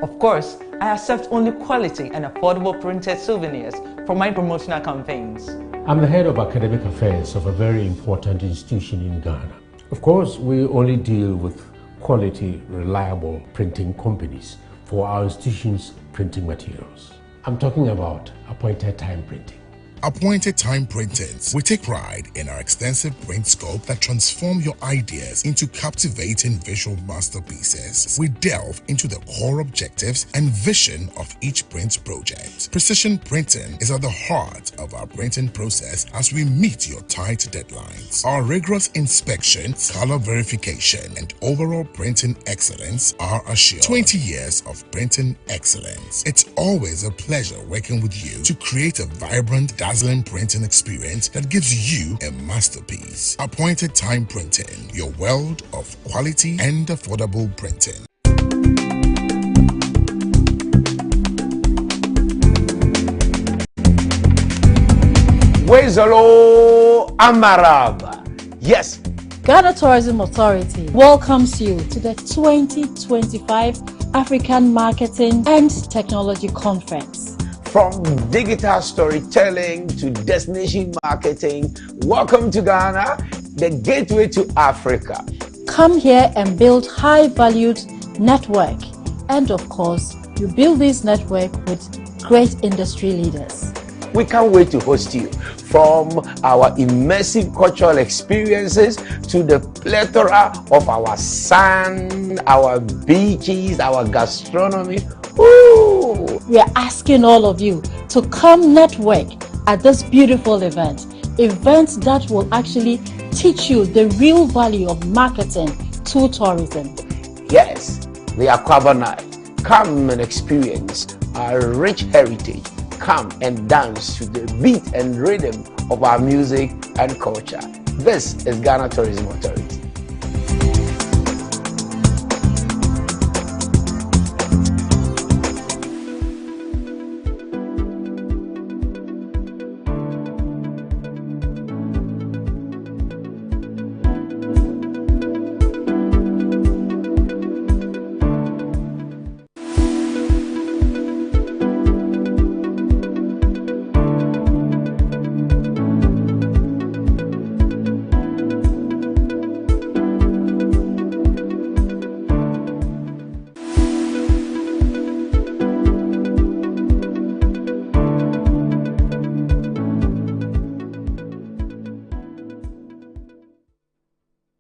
Of course, I accept only quality and affordable printed souvenirs for my promotional campaigns. I'm the head of academic affairs of a very important institution in Ghana. Of course, we only deal with quality, reliable printing companies for our institution's printing materials. I'm talking about appointed time printing. Appointed Time Printings. We take pride in our extensive print scope that transform your ideas into captivating visual masterpieces. We delve into the core objectives and vision of each print project. Precision printing is at the heart of our printing process as we meet your tight deadlines. Our rigorous inspection, color verification, and overall printing excellence are assured. 20 years of printing excellence. It's always a pleasure working with you to create a vibrant, dazzling printing experience that gives you a masterpiece. Appointed Time Printing, your world of quality and affordable printing. Wezalo Amarab. Yes. Ghana Tourism Authority welcomes you to the 2025 African Marketing and Technology Conference. From digital storytelling to destination marketing, welcome to Ghana, the gateway to Africa. Come here and build high-valued network. And of course, you build this network with great industry leaders. We can't wait to host you. From our immersive cultural experiences to the plethora of our sun, our beaches, our gastronomy. Woo! We are asking all of you to come network at this beautiful event that will actually teach you the real value of marketing to tourism. Yes, the Aquaba Night. Come and experience our rich heritage. Come and dance to the beat and rhythm of our music and culture. This is Ghana Tourism Authority.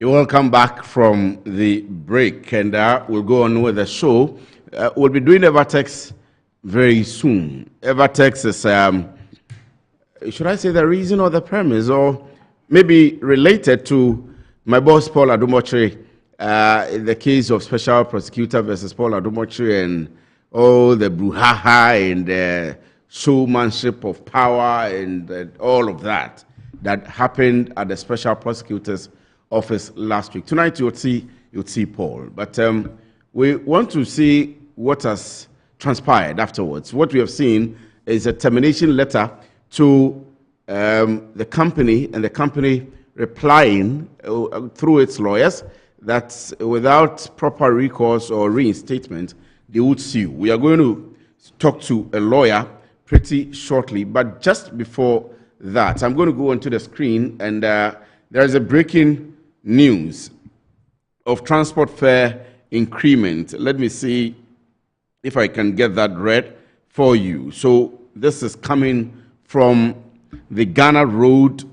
Welcome back from the break, and we'll go on with the show. We'll be doing Everex very soon. Everex is, should I say the reason or the premise, or maybe related to my boss Paul Adumotre, in the case of Special Prosecutor versus Paul Adumotre and all the brouhaha and the showmanship of power and all of that happened at the Special Prosecutor's office last week. Tonight you'll see Paul, but we want to see what has transpired afterwards. What we have seen is a termination letter to the company, and the company replying through its lawyers that without proper recourse or reinstatement, they would sue. We are going to talk to a lawyer pretty shortly, but just before that, I'm going to go onto the screen, and there is a breaking news of transport fare increment. Let me see if I can get that read for you. So this is coming from the Ghana Road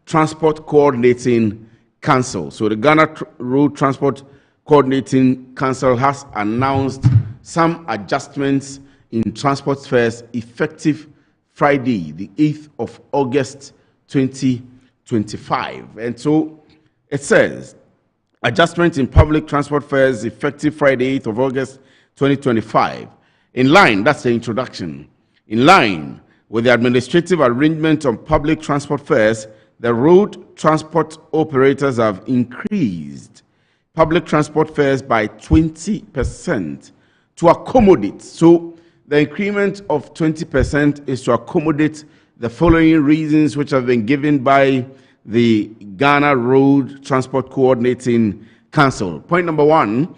Transport Coordinating Council. So the Ghana Road Transport Coordinating Council has announced some adjustments in transport fares effective Friday, the 8th of August 2025. And so it says, adjustment in public transport fares effective Friday, 8th of August 2025. In line, that's the introduction. In line with the administrative arrangement on public transport fares, the road transport operators have increased public transport fares by 20% to accommodate. So the increment of 20% is to accommodate the following reasons which have been given by the Ghana Road Transport Coordinating Council. Point number one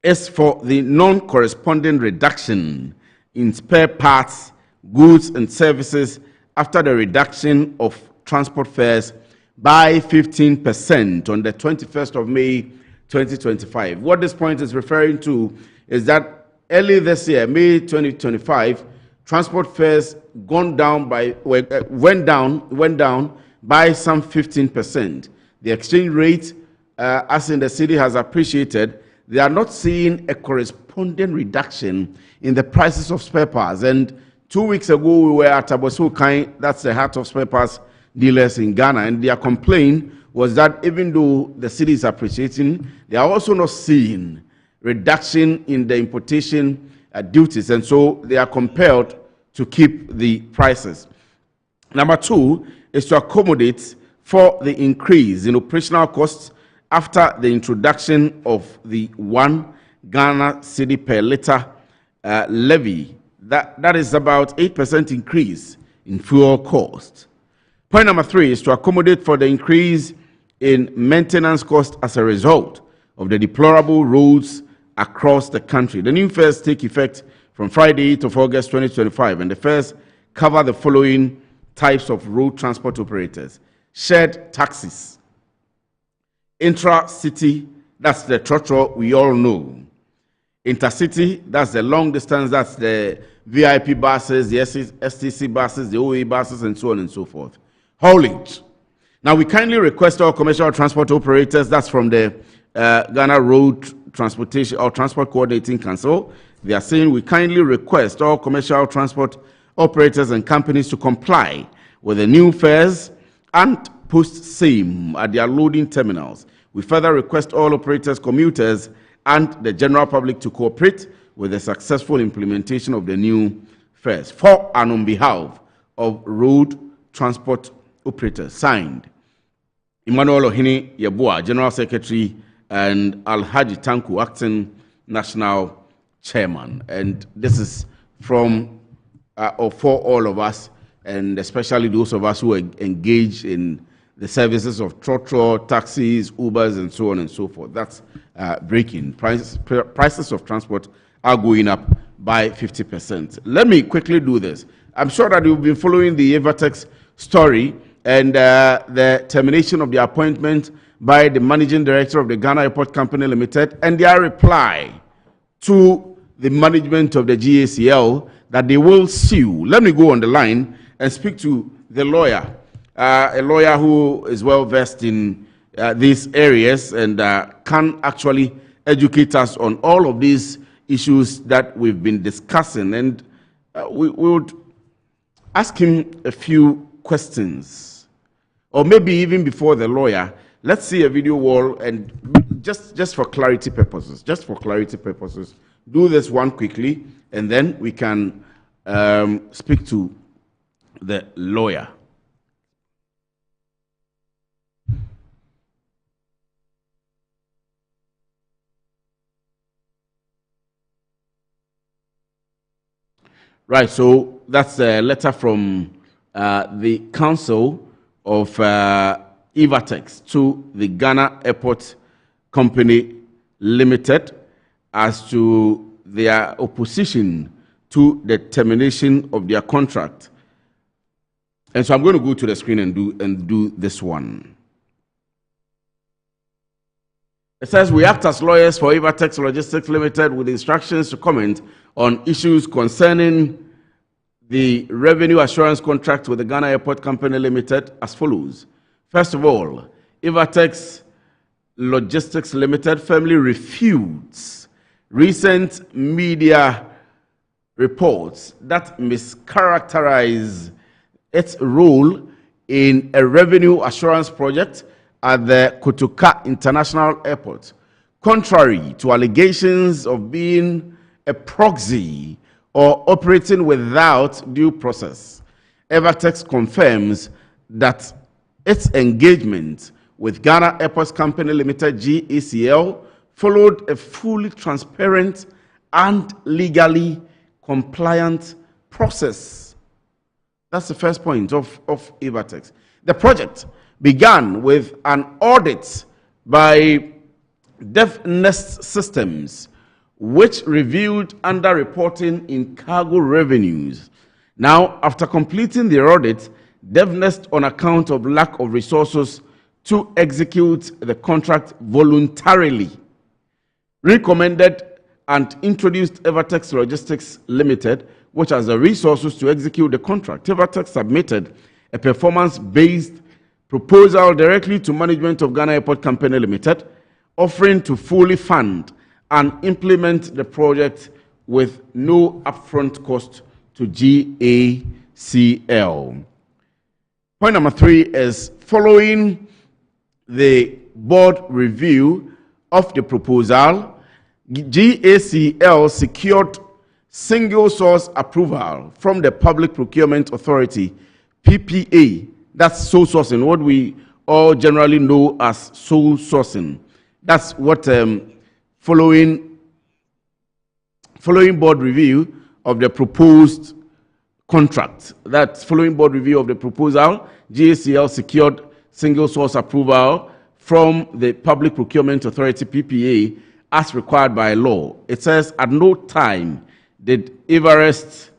is for the non-corresponding reduction in spare parts, goods and services after the reduction of transport fares by 15% on the 21st of May 2025. What this point is referring to is that early this year, May 2025, transport fares went down by some 15%. The exchange rate, as in the city, has appreciated. They are not seeing a corresponding reduction in the prices of spare parts. And 2 weeks ago, we were at Abosukai, that's the heart of spare parts dealers in Ghana, and their complaint was that even though the city is appreciating, they are also not seeing reduction in the importation duties, and so they are compelled to keep the prices. Number two is to accommodate for the increase in operational costs after the introduction of the 1 Ghana cedi per litre levy. That is about 8% increase in fuel cost. Point number three is to accommodate for the increase in maintenance costs as a result of the deplorable roads across the country. The new fares take effect from Friday, 8th of August 2025, and the fares cover the following types of road transport operators: shared taxis, intra-city, that's the trotro we all know; intercity, that's the long distance, that's the VIP buses, the STC buses, the OA buses, and so on and so forth. Haulage. Now, we kindly request all commercial transport operators, that's from the Ghana Road Transportation or Transport Coordinating Council, They are saying we kindly request all commercial transport operators and companies to comply with the new fares and post same at their loading terminals. We further request all operators, commuters, and the general public to cooperate with the successful implementation of the new fares for and on behalf of road transport operators. Signed, Emmanuel Ohini Yeboah, General Secretary, and Alhaji Tanku, Acting National Chairman. And this is from or for all of us, and especially those of us who are engaged in the services of trotro, taxis, Ubers, and so on and so forth. That's breaking. Prices of transport are going up by 50%. Let me quickly do this. I'm sure that you've been following the Everex story and the termination of the appointment by the managing director of the Ghana Airport Company Limited and their reply to the management of the GACL that they will sue. Let me go on the line and speak to the lawyer, a lawyer who is well versed in these areas and can actually educate us on all of these issues that we've been discussing. And we would ask him a few questions, or maybe even before the lawyer. Let's see a video wall, and just for clarity purposes, do this one quickly, and then we can speak to the lawyer. Right, so that's a letter from the Council of Everex to the Ghana Airport Company Limited as to their opposition to the termination of their contract. And so I'm going to go to the screen and do this one. It says, we act as lawyers for Everex Logistics Limited with instructions to comment on issues concerning the revenue assurance contract with the Ghana Airport Company Limited as follows. First of all, Everex Logistics Limited firmly refutes recent media reports that mischaracterize its role in a revenue assurance project at the Kotoka International Airport, contrary to allegations of being a proxy or operating without due process. Everex confirms that its engagement with Ghana Airports Company Limited, GACL, followed a fully transparent and legally compliant process. That's the first point of Everex. The project began with an audit by DevNest Systems, which revealed underreporting in cargo revenues. Now, after completing the audit, DevNest, on account of lack of resources to execute the contract voluntarily, recommended and introduced Everex Logistics Limited, which has the resources to execute the contract. Everex submitted a performance-based proposal directly to management of Ghana Airport Company Limited, offering to fully fund and implement the project with no upfront cost to GACL. Point number 3 is, following the board review of the proposal, GACL secured single source approval from the Public Procurement Authority, PPA. That's sole sourcing, what we all generally know as sole sourcing. That's what following board review of the proposed contract. That's following board review of the proposal, GACL secured single source approval from the Public Procurement Authority, PPA, as required by law. It says, at no time did Everex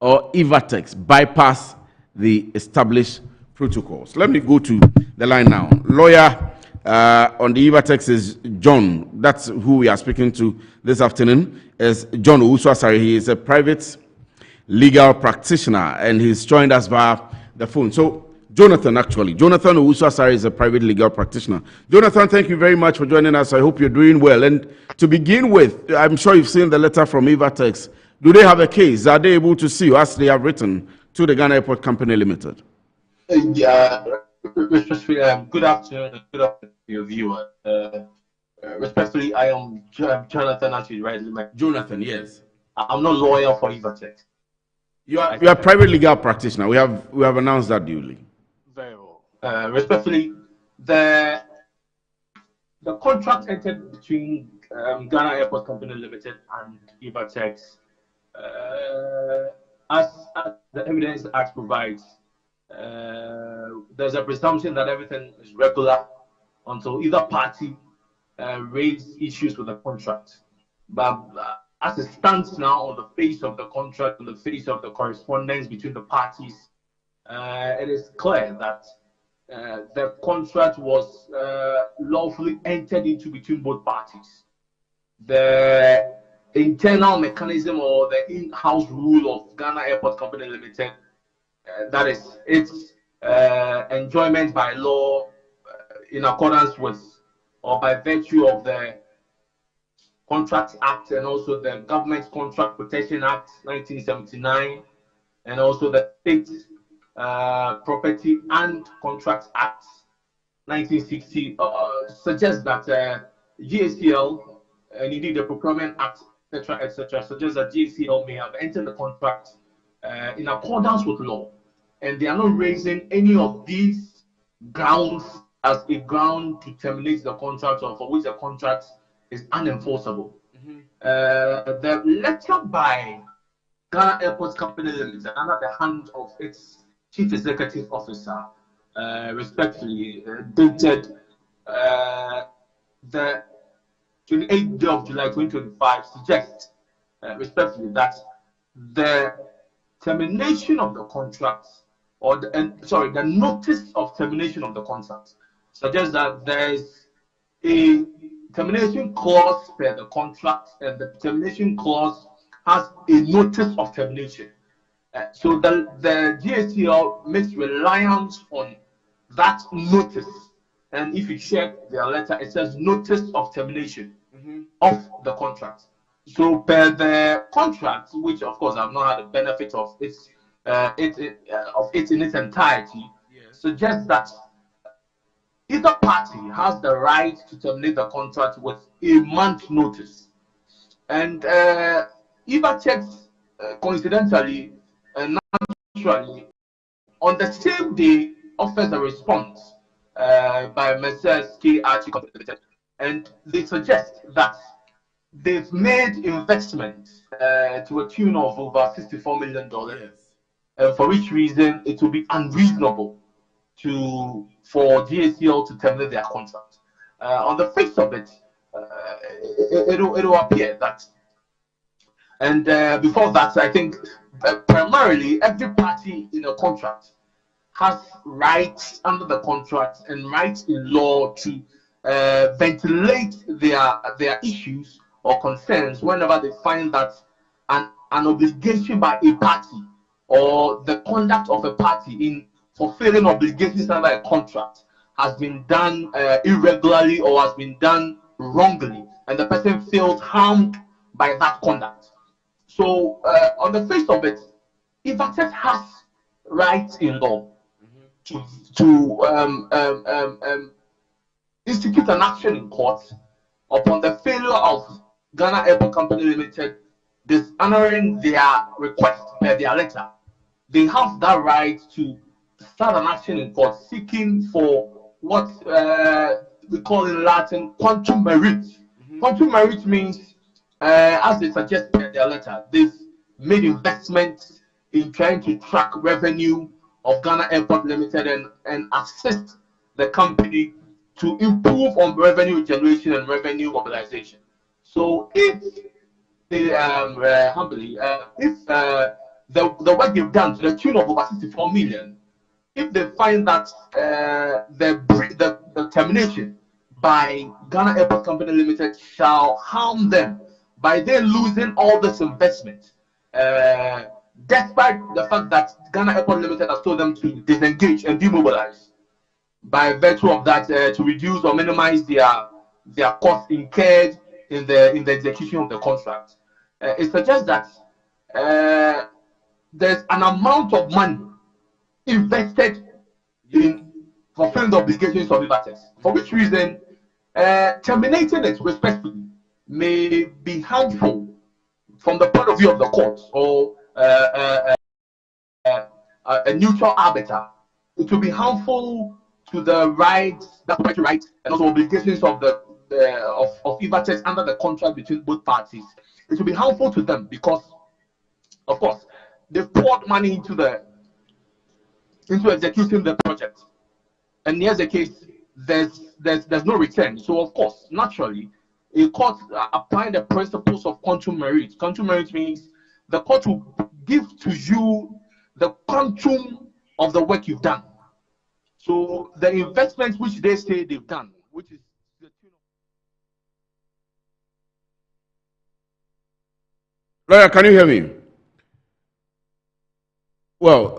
or Everex bypass the established protocols. Let me go to the line now. Lawyer on the Everex is John. That's who we are speaking to this afternoon. Is John Owusu-Asare. He is a private legal practitioner, and he's joined us via the phone. So, Jonathan, actually. Jonathan Owusu-Asare is a private legal practitioner. Jonathan, thank you very much for joining us. I hope you're doing well. And to begin with, I'm sure you've seen the letter from Everex. Do they have a case? Are they able to sue as they have written to the Ghana Airport Company Limited? Respectfully, good afternoon to your viewer. Respectfully, I am Jonathan, actually, right? Jonathan, yes. I'm not lawyer for Everex. You are a private legal practitioner. We have announced that duly. Very well. Respectfully, the contract entered between Ghana Airport Company Limited and Everex, as the Evidence Act provides, there's a presumption that everything is regular until either party raises issues with the contract. But as it stands now, on the face of the contract, on the face of the correspondence between the parties, it is clear that the contract was lawfully entered into between both parties. The internal mechanism or the in-house rule of Ghana Airport Company Limited, that is its enjoyment by law in accordance with or by virtue of the Contracts Act and also the Government Contract Protection Act 1979 and also the State Property and Contracts Act 1960 suggests that GACL and indeed the Procurement Act, etc., suggests that GACL may have entered the contract in accordance with law, and they are not raising any of these grounds as a ground to terminate the contract or for which the contract is unenforceable. The letter by Ghana Airport Company Limited under the hand of its Chief Executive Officer, respectfully, dated the 28th day of July 2025, suggests respectfully that the termination of the contract, or the notice of termination of the contract, suggests that there is a termination clause per the contract, and the termination clause has a notice of termination. So the GACL makes reliance on that notice, and if you check their letter, it says notice of termination of the contract. So per the contract, which of course I've not had the benefit of it in its entirety, suggests that either party has the right to terminate the contract with a month's notice. And Everex, coincidentally and naturally, on the same day offers a response by Messrs. KRT Company Limited, and they suggest that they've made investments to a tune of over $64 million, for which reason it will be unreasonable for GACL to terminate their contract. On the face of it, it will appear that, and before that, I think primarily every party in a contract has rights under the contract and rights in law to ventilate their issues or concerns whenever they find that an obligation by a party or the conduct of a party in fulfilling obligations under a contract has been done irregularly or has been done wrongly, and the person feels harmed by that conduct. So on the face of it, Everex has rights in law to institute an action in court upon the failure of Ghana Airport Company Limited dishonoring their request per their letter. They have that right to start an action in court seeking for what we call in Latin quantum merit. Quantum merit means, as they suggest in their letter, they've made investments in trying to track revenue of Ghana Airport Limited and assist the company to improve on revenue generation and revenue mobilization. So if they if the work they've done to the tune of over 64 million, if they find that the termination by Ghana Airport Company Limited shall harm them by they losing all this investment, despite the fact that Ghana Airport Limited has told them to disengage and demobilize by virtue of that to reduce or minimize their costs incurred in the execution of the contract. It suggests that there's an amount of money invested in fulfilling the obligations of Everex, for which reason terminating it respectfully may be harmful from the point of view of the courts or a neutral arbiter. It will be harmful to the rights, the property rights, and also obligations of Everex under the contract between both parties. It will be harmful to them because, of course, they've poured money into executing the project, and here's the case: there's no return. So, of course, naturally, a court applying the principles of quantum merit. Quantum merit means the court will give to you the quantum of the work you've done. So the investment which they say they've done, which is the tune of... Lawyer, can you hear me? Well,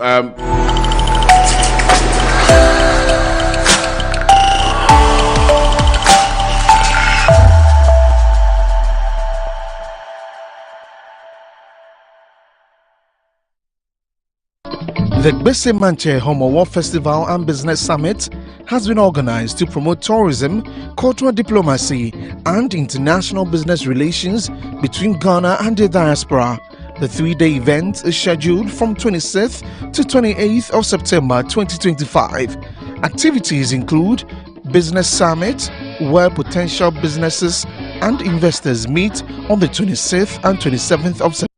the WASSCE Manche Homowo Festival and Business Summit has been organized to promote tourism, cultural diplomacy, and international business relations between Ghana and the diaspora. The three-day event is scheduled from 26th to 28th of September 2025. Activities include Business Summit, where potential businesses and investors meet on the 26th and 27th of September.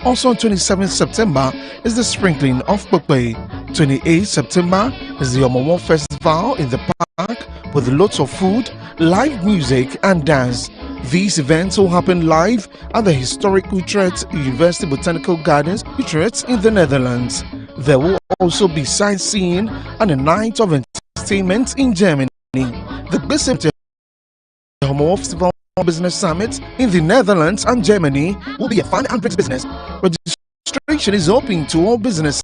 Also on 27th September is the sprinkling of Pokpe. 28th September is the Omowo Festival in the park with lots of food, live music and dance. These events will happen live at the historic Utrecht University Botanical Gardens, Utrecht in the Netherlands. There will also be sightseeing and a night of entertainment in Germany. The WASSCE Homowo Festival Business Summit in the Netherlands and Germany will be a fun and great business. Registration is open to all businesses